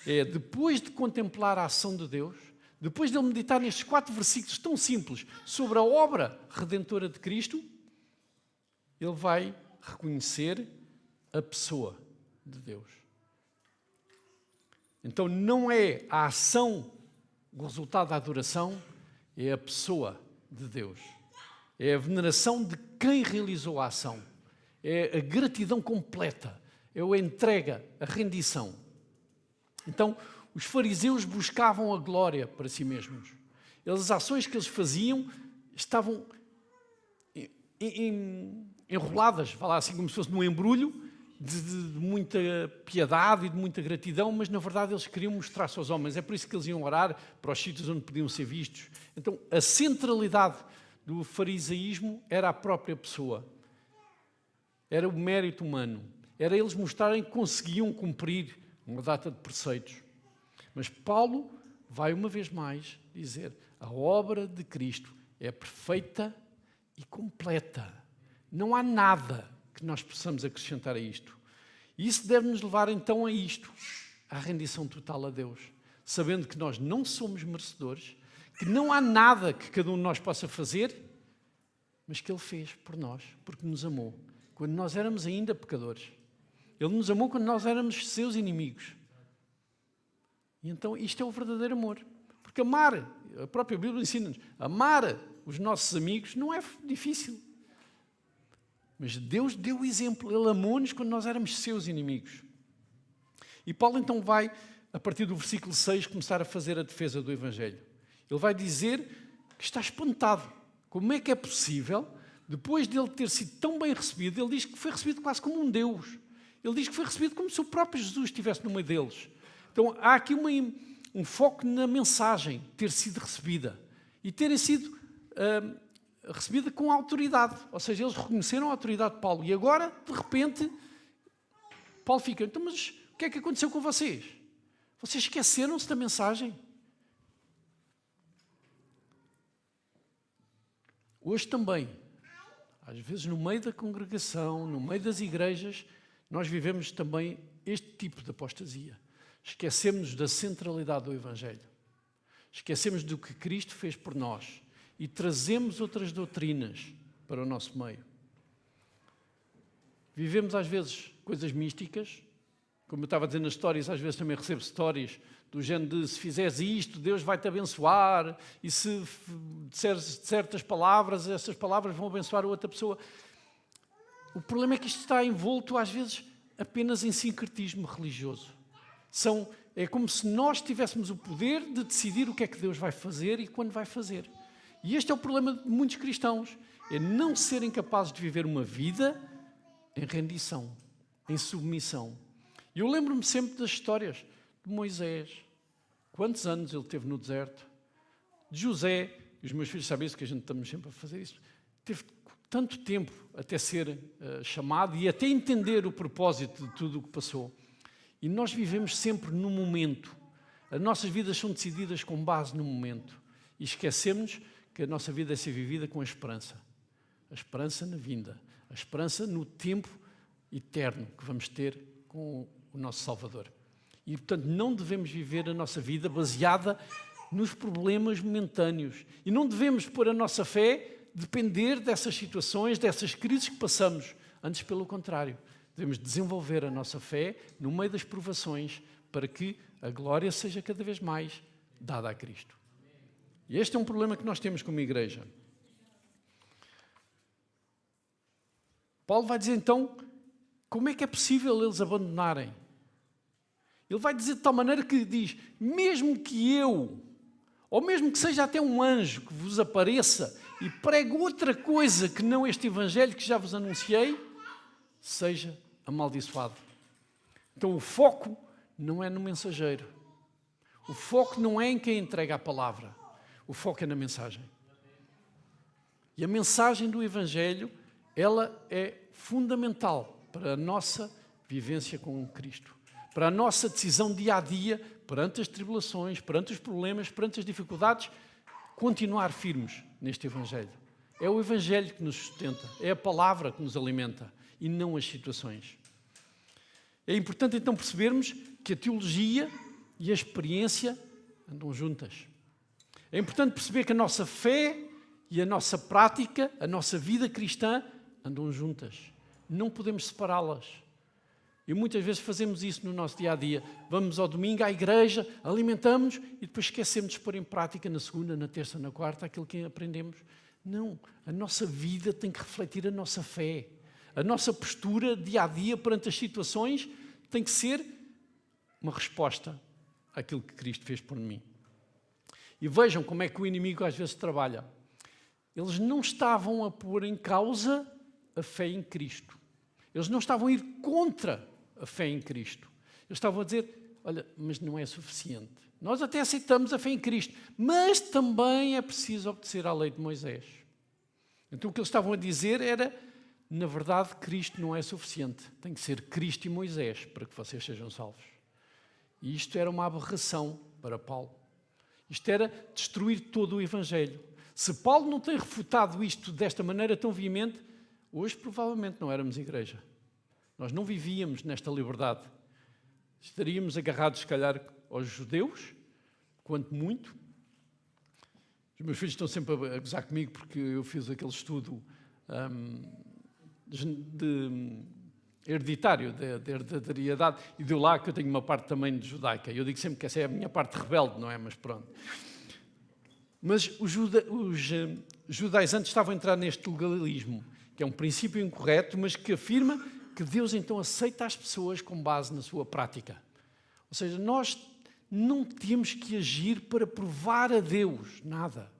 É, depois de contemplar a ação de Deus, depois de ele meditar nestes 4 versículos tão simples sobre a obra redentora de Cristo, ele vai reconhecer a pessoa de Deus. Então não é a ação o resultado da adoração, é a pessoa de Deus. É a veneração de quem realizou a ação. É a gratidão completa. É a entrega, a rendição. Então, os fariseus buscavam a glória para si mesmos. As ações que eles faziam estavam enroladas, vá lá, assim como se fosse num embrulho, de muita piedade e de muita gratidão, mas na verdade eles queriam mostrar-se aos homens. É por isso que eles iam orar para os sítios onde podiam ser vistos. Então, a centralidade do farisaísmo era a própria pessoa. Era o mérito humano. Era eles mostrarem que conseguiam cumprir uma data de preceitos. Mas Paulo vai uma vez mais dizer: a obra de Cristo é perfeita e completa. Não há nada que nós possamos acrescentar a isto. E isso deve nos levar então a isto, à rendição total a Deus, sabendo que nós não somos merecedores, que não há nada que cada um de nós possa fazer, mas que Ele fez por nós, porque nos amou, quando nós éramos ainda pecadores. Ele nos amou quando nós éramos seus inimigos. E então isto é o verdadeiro amor. Porque amar, a própria Bíblia ensina-nos, amar os nossos amigos não é difícil. Mas Deus deu o exemplo. Ele amou-nos quando nós éramos seus inimigos. E Paulo então vai, a partir do versículo 6, começar a fazer a defesa do Evangelho. Ele vai dizer que está espantado. Como é que é possível depois dele ter sido tão bem recebido, ele diz que foi recebido quase como um Deus. Ele diz que foi recebido como se o próprio Jesus estivesse no meio deles. Então há aqui um foco na mensagem ter sido recebida e terem sido recebida com autoridade. Ou seja, eles reconheceram a autoridade de Paulo. E agora, de repente, Paulo fica, então, mas o que é que aconteceu com vocês? Vocês esqueceram-se da mensagem? Hoje também, às vezes no meio da congregação, no meio das igrejas, nós vivemos também este tipo de apostasia. Esquecemos da centralidade do Evangelho. Esquecemos do que Cristo fez por nós e trazemos outras doutrinas para o nosso meio. Vivemos às vezes coisas místicas, como eu estava a dizer nas histórias, às vezes também recebo histórias do género de se fizeres isto, Deus vai-te abençoar, e se disseres certas palavras, essas palavras vão abençoar a outra pessoa. O problema é que isto está envolto às vezes apenas em sincretismo religioso. É como se nós tivéssemos o poder de decidir o que é que Deus vai fazer e quando vai fazer. E este é o problema de muitos cristãos, é não serem capazes de viver uma vida em rendição, em submissão. E eu lembro-me sempre das histórias de Moisés. Quantos anos ele teve no deserto? De José, e os meus filhos sabem isso, que a gente estamos sempre a fazer isso, teve tanto tempo até ser chamado e até entender o propósito de tudo o que passou. E nós vivemos sempre no momento. As nossas vidas são decididas com base no momento. E esquecemos que a nossa vida é ser vivida com a esperança. A esperança na vinda. A esperança no tempo eterno que vamos ter com o nosso Salvador. E, portanto, não devemos viver a nossa vida baseada nos problemas momentâneos. E não devemos pôr a nossa fé depender dessas situações, dessas crises que passamos. Antes, pelo contrário. Devemos desenvolver a nossa fé no meio das provações para que a glória seja cada vez mais dada a Cristo. E este é um problema que nós temos como igreja. Paulo vai dizer então, como é que é possível eles abandonarem? Ele vai dizer de tal maneira que diz, mesmo que eu, ou mesmo que seja até um anjo que vos apareça e pregue outra coisa que não este evangelho que já vos anunciei, seja amaldiçoado. Então o foco não é no mensageiro. O foco não é em quem entrega a palavra. O foco é na mensagem. E a mensagem do evangelho, ela é fundamental para a nossa vivência com Cristo. Para a nossa decisão dia a dia, perante as tribulações, perante os problemas, perante as dificuldades, continuar firmes neste evangelho. É o evangelho que nos sustenta, é a palavra que nos alimenta e não as situações. É importante então percebermos que a teologia e a experiência andam juntas. É importante perceber que a nossa fé e a nossa prática, a nossa vida cristã, andam juntas. Não podemos separá-las. E muitas vezes fazemos isso no nosso dia-a-dia. Vamos ao domingo à igreja, alimentamos e depois esquecemos de pôr em prática na segunda, na terça, na quarta, aquilo que aprendemos. Não, a nossa vida tem que refletir a nossa fé. A nossa postura dia-a-dia perante as situações tem que ser uma resposta àquilo que Cristo fez por mim. E vejam como é que o inimigo às vezes trabalha. Eles não estavam a pôr em causa a fé em Cristo. Eles não estavam a ir contra a fé em Cristo. Eles estavam a dizer, olha, mas não é suficiente. Nós até aceitamos a fé em Cristo, mas também é preciso obedecer à lei de Moisés. Então o que eles estavam a dizer era, na verdade, Cristo não é suficiente. Tem que ser Cristo e Moisés para que vocês sejam salvos. E isto era uma aberração para Paulo. Isto era destruir todo o Evangelho. Se Paulo não tem refutado isto desta maneira tão veemente, hoje provavelmente não éramos igreja. Nós não vivíamos nesta liberdade. Estaríamos agarrados, se calhar, aos judeus, quanto muito. Os meus filhos estão sempre a gozar comigo porque eu fiz aquele estudo de hereditário, de hereditariedade, e deu lá que eu tenho uma parte também de judaica. Eu digo sempre que essa é a minha parte rebelde, não é? Mas pronto. Mas os judaizantes estavam a entrar neste legalismo, que é um princípio incorreto, mas que afirma que Deus então aceita as pessoas com base na sua prática. Ou seja, nós não temos que agir para provar a Deus nada.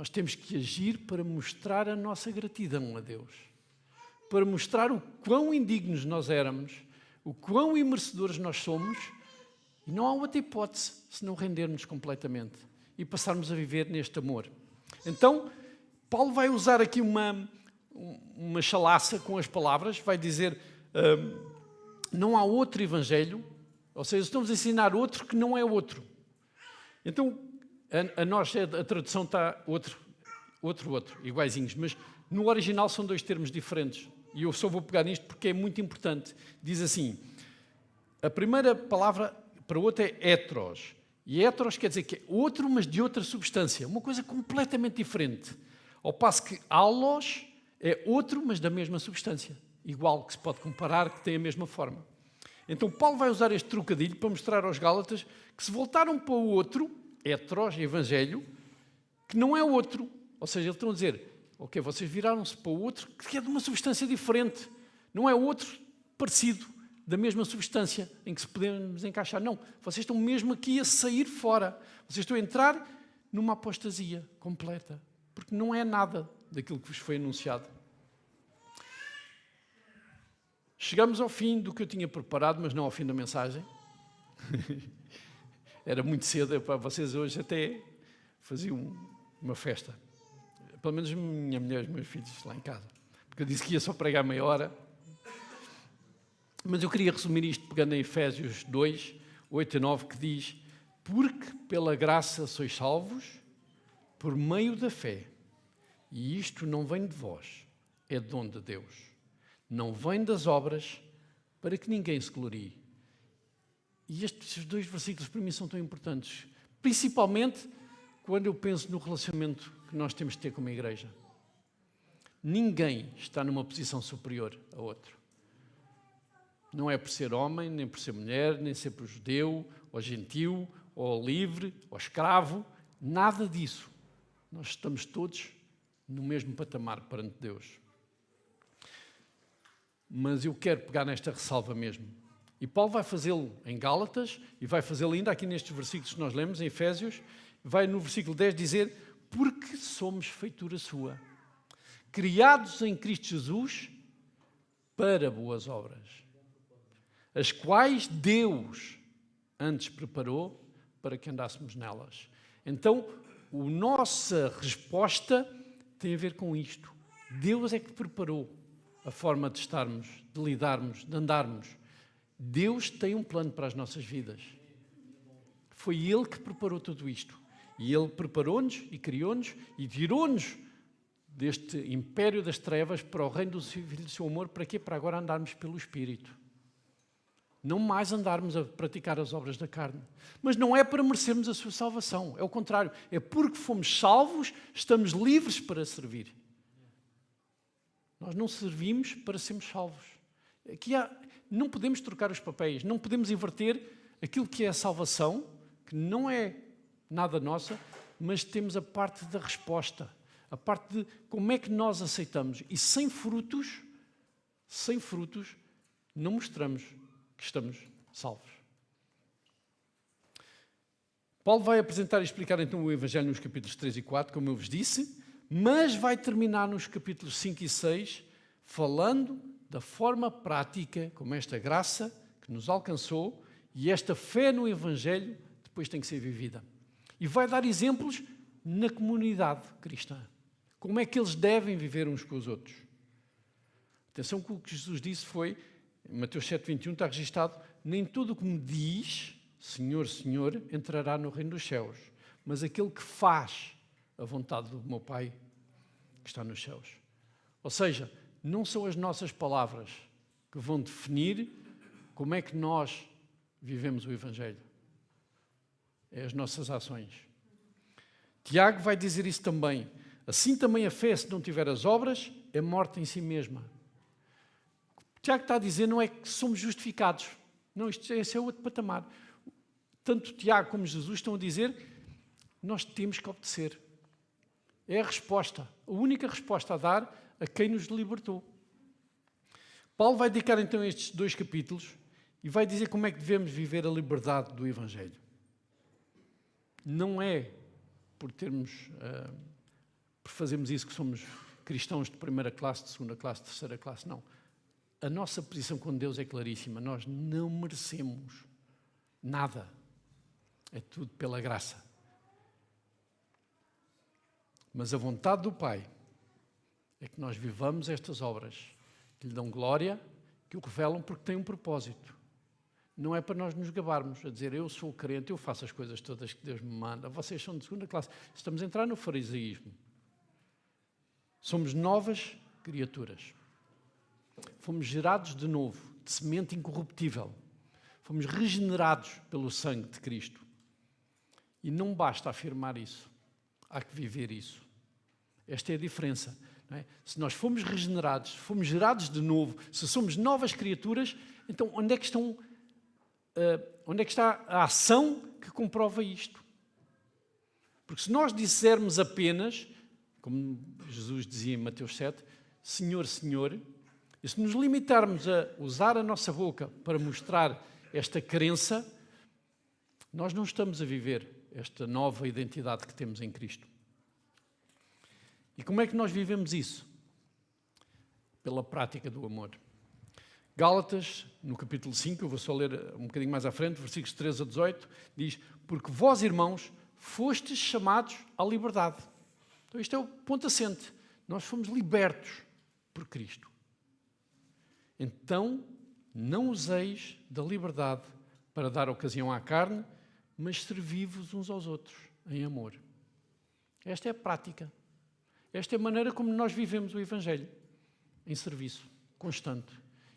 Nós temos que agir para mostrar a nossa gratidão a Deus, para mostrar o quão indignos nós éramos, o quão imerecedores nós somos, e não há outra hipótese se não rendermos completamente e passarmos a viver neste amor. Então, Paulo vai usar aqui uma chalaça com as palavras, vai dizer, não há outro evangelho, ou seja, estamos a ensinar outro que não é outro. Então, a tradução está outro, iguaizinhos, mas no original são dois termos diferentes. E eu só vou pegar nisto porque é muito importante. Diz assim, a primeira palavra para outro é heteros. E heteros quer dizer que é outro, mas de outra substância. Uma coisa completamente diferente. Ao passo que allos é outro, mas da mesma substância. Igual, que se pode comparar, que tem a mesma forma. Então, Paulo vai usar este trocadilho para mostrar aos Gálatas que se voltaram para o outro, heteros, evangelho, que não é outro. Ou seja, eles estão a dizer, ok, vocês viraram-se para o outro, que é de uma substância diferente. Não é outro parecido, da mesma substância, em que se podemos encaixar. Não, vocês estão mesmo aqui a sair fora. Vocês estão a entrar numa apostasia completa, porque não é nada daquilo que vos foi anunciado. Chegamos ao fim do que eu tinha preparado, mas não ao fim da mensagem. Era muito cedo, para vocês hoje até faziam uma festa. Pelo menos minha mulher e os meus filhos lá em casa. Porque eu disse que ia só pregar meia hora. Mas eu queria resumir isto pegando em Efésios 2, 8 e 9, que diz: porque pela graça sois salvos, por meio da fé. E isto não vem de vós, é dom de Deus. Não vem das obras, para que ninguém se glorie. E estes dois versículos para mim são tão importantes, principalmente quando eu penso no relacionamento que nós temos de ter como igreja. Ninguém está numa posição superior a outro. Não é por ser homem, nem por ser mulher, nem ser por judeu, ou gentil, ou livre, ou escravo, nada disso. Nós estamos todos no mesmo patamar perante Deus. Mas eu quero pegar nesta ressalva mesmo. E Paulo vai fazê-lo em Gálatas, e vai fazê-lo ainda aqui nestes versículos que nós lemos, em Efésios, vai no versículo 10 dizer: porque somos feitura sua, criados em Cristo Jesus para boas obras, as quais Deus antes preparou para que andássemos nelas. Então, a nossa resposta tem a ver com isto. Deus é que preparou a forma de estarmos, de lidarmos, de andarmos. Deus tem um plano para as nossas vidas. Foi Ele que preparou tudo isto. E Ele preparou-nos e criou-nos e virou-nos deste império das trevas para o reino do Filho do seu amor. Para quê? Para agora andarmos pelo Espírito. Não mais andarmos a praticar as obras da carne. Mas não é para merecermos a sua salvação. É o contrário. É porque fomos salvos, estamos livres para servir. Nós não servimos para sermos salvos. Aqui não podemos trocar os papéis, não podemos inverter aquilo que é a salvação, que não é nada nossa, mas temos a parte da resposta, a parte de como é que nós aceitamos. E sem frutos, não mostramos que estamos salvos. Paulo vai apresentar e explicar então o Evangelho nos capítulos 3 e 4, como eu vos disse, mas vai terminar nos capítulos 5 e 6 falando da forma prática como esta graça que nos alcançou e esta fé no Evangelho depois tem que ser vivida. E vai dar exemplos na comunidade cristã. Como é que eles devem viver uns com os outros. Atenção que o que Jesus disse foi, em Mateus 7,21 está registado: nem todo o que me diz Senhor, Senhor, entrará no reino dos céus, mas aquele que faz a vontade do meu Pai que está nos céus. Ou seja, não são as nossas palavras que vão definir como é que nós vivemos o Evangelho. É as nossas ações. Tiago vai dizer isso também. Assim também a fé, se não tiver as obras, é morta em si mesma. O que Tiago está a dizer não é que somos justificados. Não, esse é outro patamar. Tanto Tiago como Jesus estão a dizer que nós temos que obedecer. É a resposta, a única resposta a dar a quem nos libertou. Paulo vai dedicar então estes 2 capítulos e vai dizer como é que devemos viver a liberdade do Evangelho. Não é por termos fazemos isso, que somos cristãos de primeira classe, de segunda classe, de terceira classe. Não. A nossa posição com Deus é claríssima. Nós não merecemos nada. É tudo pela graça. Mas a vontade do Pai é que nós vivamos estas obras que lhe dão glória, que o revelam porque têm um propósito. Não é para nós nos gabarmos, a dizer, eu sou crente, eu faço as coisas todas que Deus me manda, vocês são de segunda classe. Estamos a entrar no farisaísmo. Somos novas criaturas. Fomos gerados de novo, de semente incorruptível. Fomos regenerados pelo sangue de Cristo. E não basta afirmar isso. Há que viver isso. Esta é a diferença. Não é? Se nós fomos regenerados, se fomos gerados de novo, se somos novas criaturas, então onde é que está a ação que comprova isto? Porque se nós dissermos apenas, como Jesus dizia em Mateus 7, Senhor, Senhor, e se nos limitarmos a usar a nossa boca para mostrar esta crença, nós não estamos a viver esta nova identidade que temos em Cristo. E como é que nós vivemos isso? Pela prática do amor. Gálatas, no capítulo 5, eu vou só ler um bocadinho mais à frente, versículos 13 a 18, diz, porque vós, irmãos, fostes chamados à liberdade. Então isto é o ponto assente. Nós fomos libertos por Cristo. Então, não useis da liberdade para dar ocasião à carne, mas servi-vos uns aos outros em amor. Esta é a prática. Esta é a maneira como nós vivemos o Evangelho. Em serviço constante.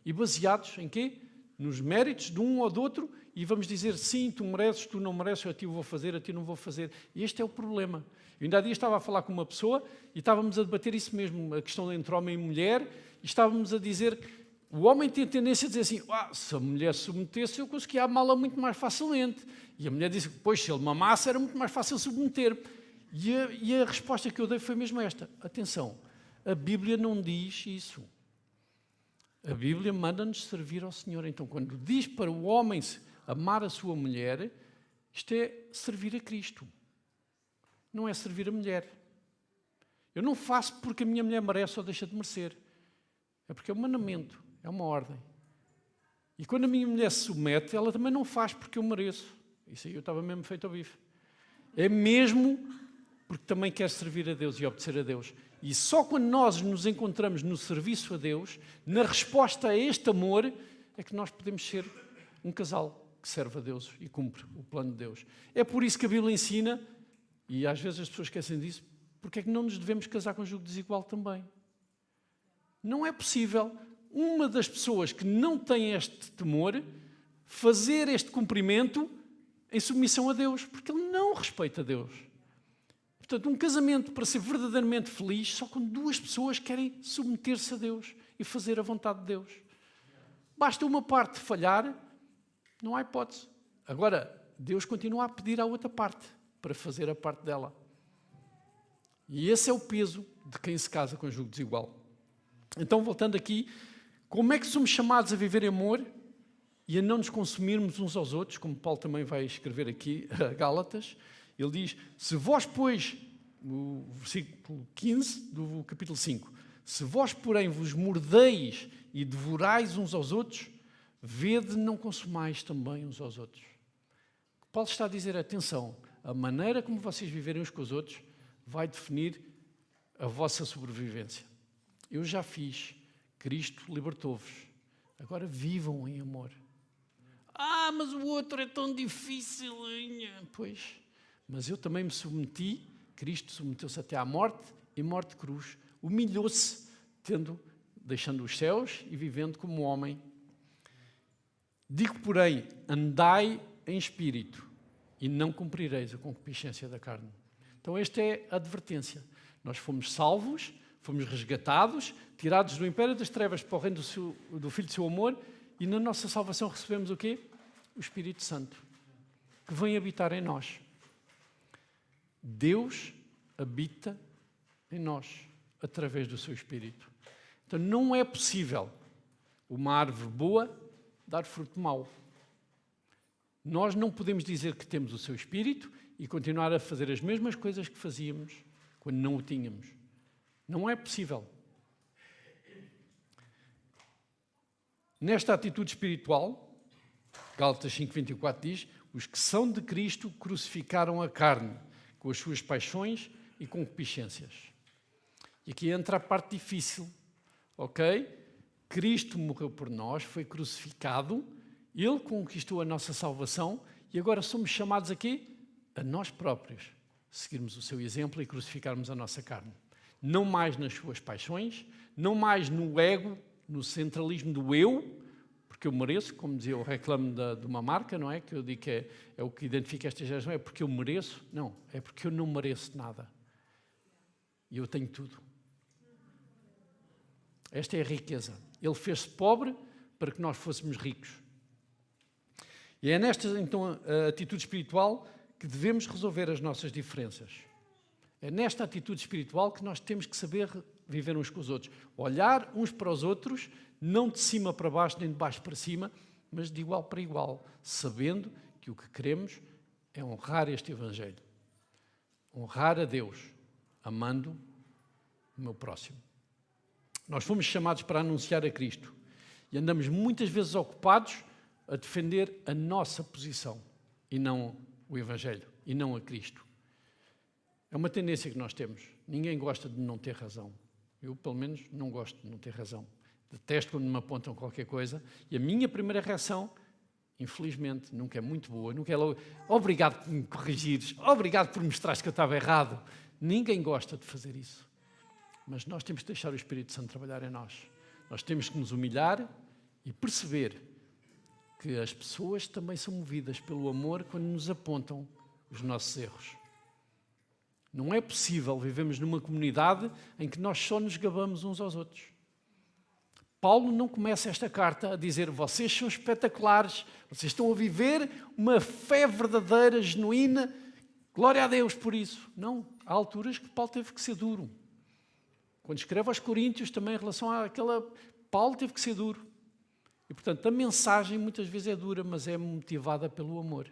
E baseados em quê? Nos méritos de um ou do outro, e vamos dizer, sim, tu mereces, tu não mereces, a ti eu vou fazer, a ti não vou fazer. E este é o problema. Eu ainda há dias estava a falar com uma pessoa e estávamos a debater isso mesmo, a questão entre homem e mulher, e estávamos a dizer que o homem tem a tendência a dizer assim, se a mulher se submetesse, eu conseguia amá-la muito mais facilmente. E a mulher disse, pois, se ele me amasse, era muito mais fácil submeter. E a resposta que eu dei foi mesmo esta. Atenção, a Bíblia não diz isso. A Bíblia manda-nos servir ao Senhor. Então, quando diz para o homem amar a sua mulher, isto é servir a Cristo. Não é servir a mulher. Eu não faço porque a minha mulher merece ou deixa de merecer. É porque é um mandamento, é uma ordem. E quando a minha mulher se submete, ela também não faz porque eu mereço. Isso aí eu estava mesmo feito ao bife. É mesmo porque também quer servir a Deus e obedecer a Deus. E só quando nós nos encontramos no serviço a Deus, na resposta a este amor, é que nós podemos ser um casal que serve a Deus e cumpre o plano de Deus. É por isso que a Bíblia ensina, e às vezes as pessoas esquecem disso, porque é que não nos devemos casar com julgo desigual também. Não é possível uma das pessoas que não tem este temor fazer este cumprimento em submissão a Deus, porque ele não respeita a Deus. Portanto, um casamento para ser verdadeiramente feliz só quando duas pessoas querem submeter-se a Deus e fazer a vontade de Deus. Basta uma parte falhar, não há hipótese. Agora, Deus continua a pedir à outra parte para fazer a parte dela. E esse é o peso de quem se casa com julgo desigual. Então, voltando aqui, como é que somos chamados a viver em amor e a não nos consumirmos uns aos outros, como Paulo também vai escrever aqui, a Gálatas? Ele diz, se vós, pois, no versículo 15 do capítulo 5, se vós, porém, vos mordeis e devorais uns aos outros, vede, não consumais também uns aos outros. Paulo está a dizer, atenção, a maneira como vocês viverem uns com os outros vai definir a vossa sobrevivência. Eu já fiz, Cristo libertou-vos, agora vivam em amor. Mas o outro é tão difícil. Pois, mas eu também me submeti, Cristo submeteu-se até à morte, e morte de cruz. Humilhou-se, deixando os céus e vivendo como homem. Digo, porém, andai em espírito, e não cumprireis a concupiscência da carne. Então esta é a advertência. Nós fomos salvos, fomos resgatados, tirados do império das trevas para o reino do Filho do seu amor, e na nossa salvação recebemos o quê? O Espírito Santo, que vem habitar em nós. Deus habita em nós, através do seu Espírito. Então não é possível uma árvore boa dar fruto mau. Nós não podemos dizer que temos o seu Espírito e continuar a fazer as mesmas coisas que fazíamos quando não o tínhamos. Não é possível. Nesta atitude espiritual, Gálatas 5:24 diz: os que são de Cristo crucificaram a carne com as suas paixões e concupiscências. E aqui entra a parte difícil, ok? Cristo morreu por nós, foi crucificado, Ele conquistou a nossa salvação e agora somos chamados aqui a nós próprios seguirmos o seu exemplo e crucificarmos a nossa carne. Não mais nas suas paixões, não mais no ego, no centralismo do eu, porque eu mereço, como dizia o reclame de uma marca, não é? Que eu digo que é o que identifica esta geração, é porque eu mereço. Não, é porque eu não mereço nada. E eu tenho tudo. Esta é a riqueza. Ele fez-se pobre para que nós fôssemos ricos. E é nesta, então, a atitude espiritual que devemos resolver as nossas diferenças. É nesta atitude espiritual que nós temos que saber viver uns com os outros. Olhar uns para os outros, não de cima para baixo, nem de baixo para cima, mas de igual para igual, sabendo que o que queremos é honrar este Evangelho. Honrar a Deus, amando o meu próximo. Nós fomos chamados para anunciar a Cristo e andamos muitas vezes ocupados a defender a nossa posição e não o Evangelho, e não a Cristo. É uma tendência que nós temos. Ninguém gosta de não ter razão. Eu, pelo menos, não gosto de não ter razão. Detesto quando me apontam qualquer coisa e a minha primeira reação, infelizmente, nunca é muito boa, nunca é logo, obrigado por me corrigires, obrigado por mostrares que eu estava errado. Ninguém gosta de fazer isso. Mas nós temos que deixar o Espírito Santo trabalhar em nós. Nós temos que nos humilhar e perceber que as pessoas também são movidas pelo amor quando nos apontam os nossos erros. Não é possível vivermos numa comunidade em que nós só nos gabamos uns aos outros. Paulo não começa esta carta a dizer: vocês são espetaculares, vocês estão a viver uma fé verdadeira, genuína, glória a Deus por isso. Não, há alturas que Paulo teve que ser duro. Quando escreve aos Coríntios, também em relação àquela... Paulo teve que ser duro. E, portanto, a mensagem muitas vezes é dura, mas é motivada pelo amor.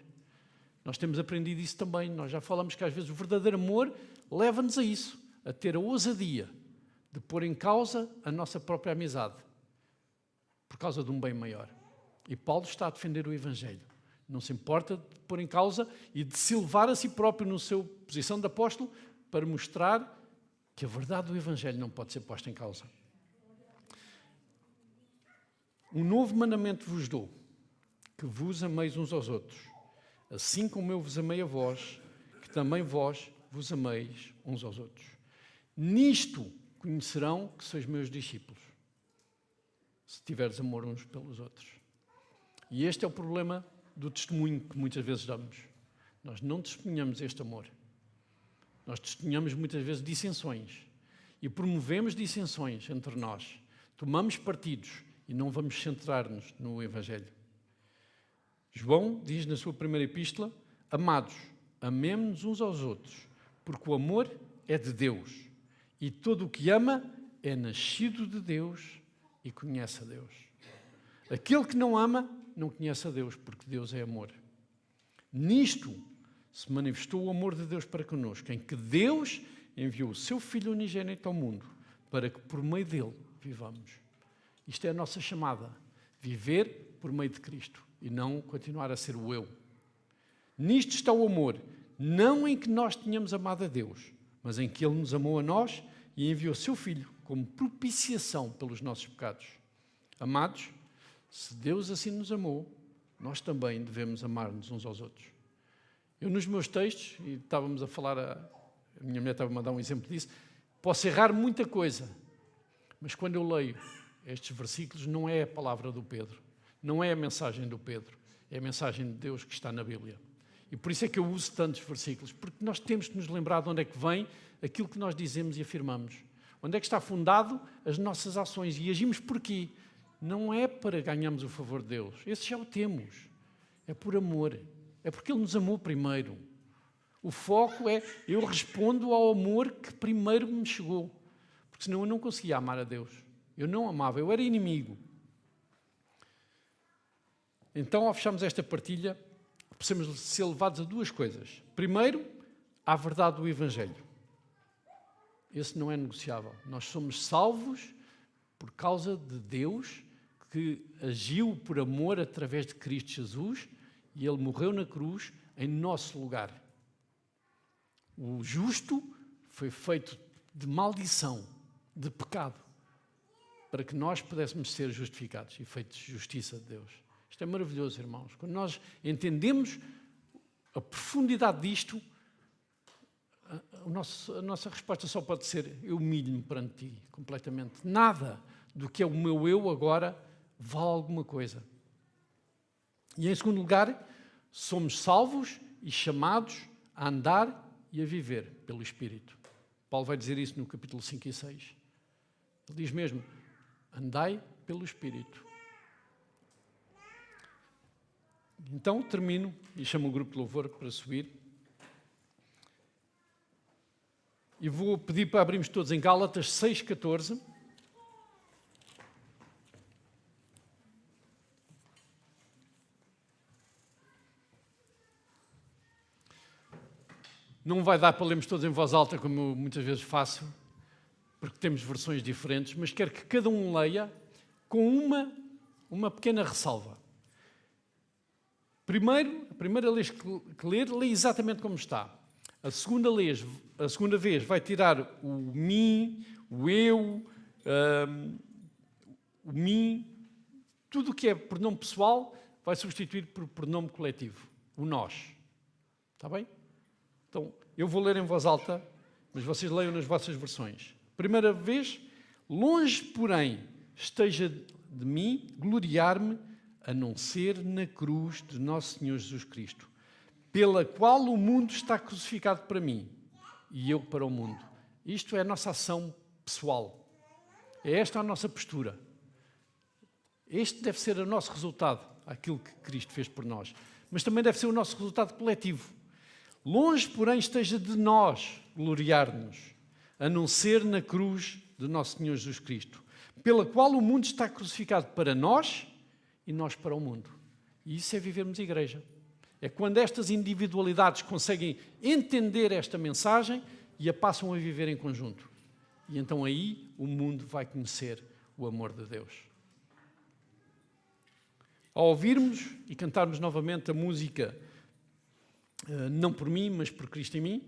Nós temos aprendido isso também. Nós já falamos que às vezes o verdadeiro amor leva-nos a isso, a ter a ousadia de pôr em causa a nossa própria amizade, por causa de um bem maior. E Paulo está a defender o Evangelho. Não se importa de pôr em causa e de se levar a si próprio na sua posição de apóstolo para mostrar que a verdade do Evangelho não pode ser posta em causa. Um novo mandamento vos dou, que vos ameis uns aos outros, assim como eu vos amei a vós, que também vós vos ameis uns aos outros. Nisto conhecerão que sois meus discípulos, se tiveres amor uns pelos outros. E este é o problema do testemunho que muitas vezes damos. Nós não testemunhamos este amor. Nós testemunhamos muitas vezes dissensões e promovemos dissensões entre nós. Tomamos partidos e não vamos centrar-nos no Evangelho. João diz na sua primeira epístola: amados, amemo-nos uns aos outros, porque o amor é de Deus, e todo o que ama é nascido de Deus e conhece a Deus. Aquele que não ama não conhece a Deus, porque Deus é amor. Nisto se manifestou o amor de Deus para connosco, em que Deus enviou o seu Filho unigênito ao mundo, para que por meio dele vivamos. Isto é a nossa chamada, viver por meio de Cristo e não continuar a ser o eu. Nisto está o amor, não em que nós tenhamos amado a Deus, mas em que Ele nos amou a nós e enviou o seu Filho como propiciação pelos nossos pecados. Amados, se Deus assim nos amou, nós também devemos amar-nos uns aos outros. Eu nos meus textos, e estávamos a falar, a minha mulher estava a mandar um exemplo disso, posso errar muita coisa, mas quando eu leio estes versículos não é a palavra do Pedro, não é a mensagem do Pedro, é a mensagem de Deus que está na Bíblia. E por isso é que eu uso tantos versículos, porque nós temos que nos lembrar de onde é que vem aquilo que nós dizemos e afirmamos. Onde é que está fundado as nossas ações e agimos por quê? Não é para ganharmos o favor de Deus, esse já o temos, é por amor, é porque Ele nos amou primeiro. O foco é, eu respondo ao amor que primeiro me chegou, porque senão eu não conseguia amar a Deus, eu não amava, eu era inimigo. Então, ao fecharmos esta partilha, precisamos ser levados a duas coisas. Primeiro, à verdade do Evangelho. esse não é negociável. Nós somos salvos por causa de Deus, que agiu por amor através de Cristo Jesus, e Ele morreu na cruz em nosso lugar. O justo foi feito de maldição, de pecado, para que nós pudéssemos ser justificados e feitos de justiça de Deus. Isto é maravilhoso, irmãos. Quando nós entendemos a profundidade disto, a nossa resposta só pode ser: eu humilho-me perante ti, completamente. Nada do que é o meu eu agora vale alguma coisa. E em segundo lugar, somos salvos e chamados a andar e a viver pelo Espírito. Paulo vai dizer isso no capítulo 5 e 6. Ele diz mesmo: andai pelo Espírito. Então termino e chamo o grupo de louvor para subir. E vou pedir para abrirmos todos em Gálatas 6,14. Não vai dar para lermos todos em voz alta, como eu muitas vezes faço, porque temos versões diferentes, mas quero que cada um leia com uma pequena ressalva. Primeiro, a primeira vez que ler, lê exatamente como está. A segunda vez vai tirar o mim, o eu, o mim, tudo o que é pronome pessoal vai substituir por pronome coletivo, o nós. Está bem? Então, eu vou ler em voz alta, mas vocês leiam nas vossas versões. Primeira vez: longe, porém, esteja de mim gloriar-me, a não ser na cruz de nosso Senhor Jesus Cristo, pela qual o mundo está crucificado para mim e eu para o mundo. Isto é a nossa ação pessoal. É esta a nossa postura. Este deve ser o nosso resultado, aquilo que Cristo fez por nós. Mas também deve ser o nosso resultado coletivo. Longe, porém, esteja de nós gloriar-nos, a não ser na cruz de nosso Senhor Jesus Cristo, pela qual o mundo está crucificado para nós e nós para o mundo. E isso é vivermos igreja. É quando estas individualidades conseguem entender esta mensagem e a passam a viver em conjunto. E então aí o mundo vai conhecer o amor de Deus. Ao ouvirmos e cantarmos novamente a música Não por mim, mas por Cristo em mim,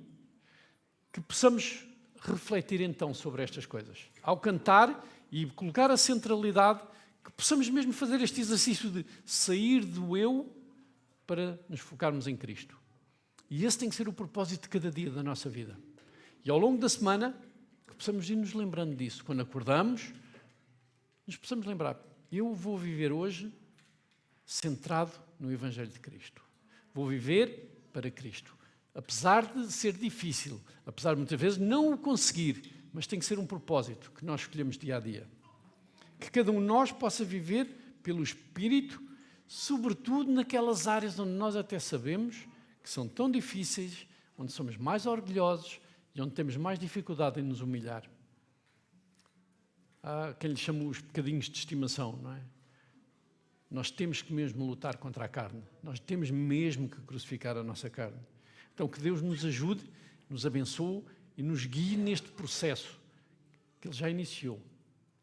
que possamos refletir então sobre estas coisas. Ao cantar e colocar a centralidade, que possamos mesmo fazer este exercício de sair do eu para nos focarmos em Cristo. E esse tem que ser o propósito de cada dia da nossa vida. E ao longo da semana, que possamos ir nos lembrando disso. Quando acordamos, nos possamos lembrar: eu vou viver hoje centrado no Evangelho de Cristo. Vou viver para Cristo. Apesar de ser difícil, apesar de muitas vezes não o conseguir, mas tem que ser um propósito que nós escolhemos dia a dia. Que cada um de nós possa viver pelo Espírito, sobretudo naquelas áreas onde nós até sabemos que são tão difíceis, onde somos mais orgulhosos e onde temos mais dificuldade em nos humilhar. Há quem lhe chama os pecadinhos de estimação, não é? Nós temos que mesmo lutar contra a carne. Nós temos mesmo que crucificar a nossa carne. Então que Deus nos ajude, nos abençoe e nos guie neste processo que Ele já iniciou,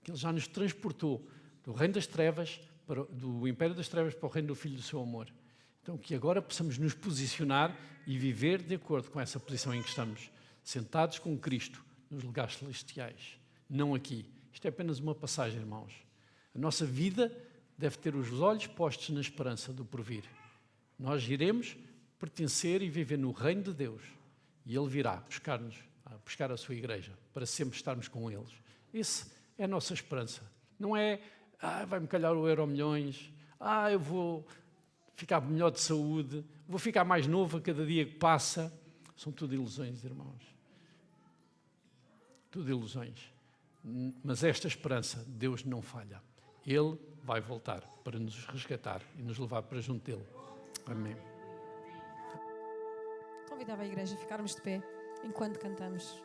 que Ele já nos transportou do reino das trevas, do império das trevas para o reino do Filho do seu amor. Então que agora possamos nos posicionar e viver de acordo com essa posição em que estamos, sentados com Cristo nos lugares celestiais, não aqui. Isto é apenas uma passagem, irmãos. A nossa vida deve ter os olhos postos na esperança do porvir. Nós iremos pertencer e viver no reino de Deus e Ele virá buscar-nos, buscar a sua igreja, para sempre estarmos com eles. Essa é a nossa esperança. Não é, vai-me calhar o Euromilhões, eu vou ficar melhor de saúde, vou ficar mais novo a cada dia que passa. São tudo ilusões, irmãos. Tudo ilusões. Mas esta esperança, Deus não falha. Ele vai voltar para nos resgatar e nos levar para junto dele. Amém. Convidava a igreja a ficarmos de pé enquanto cantamos.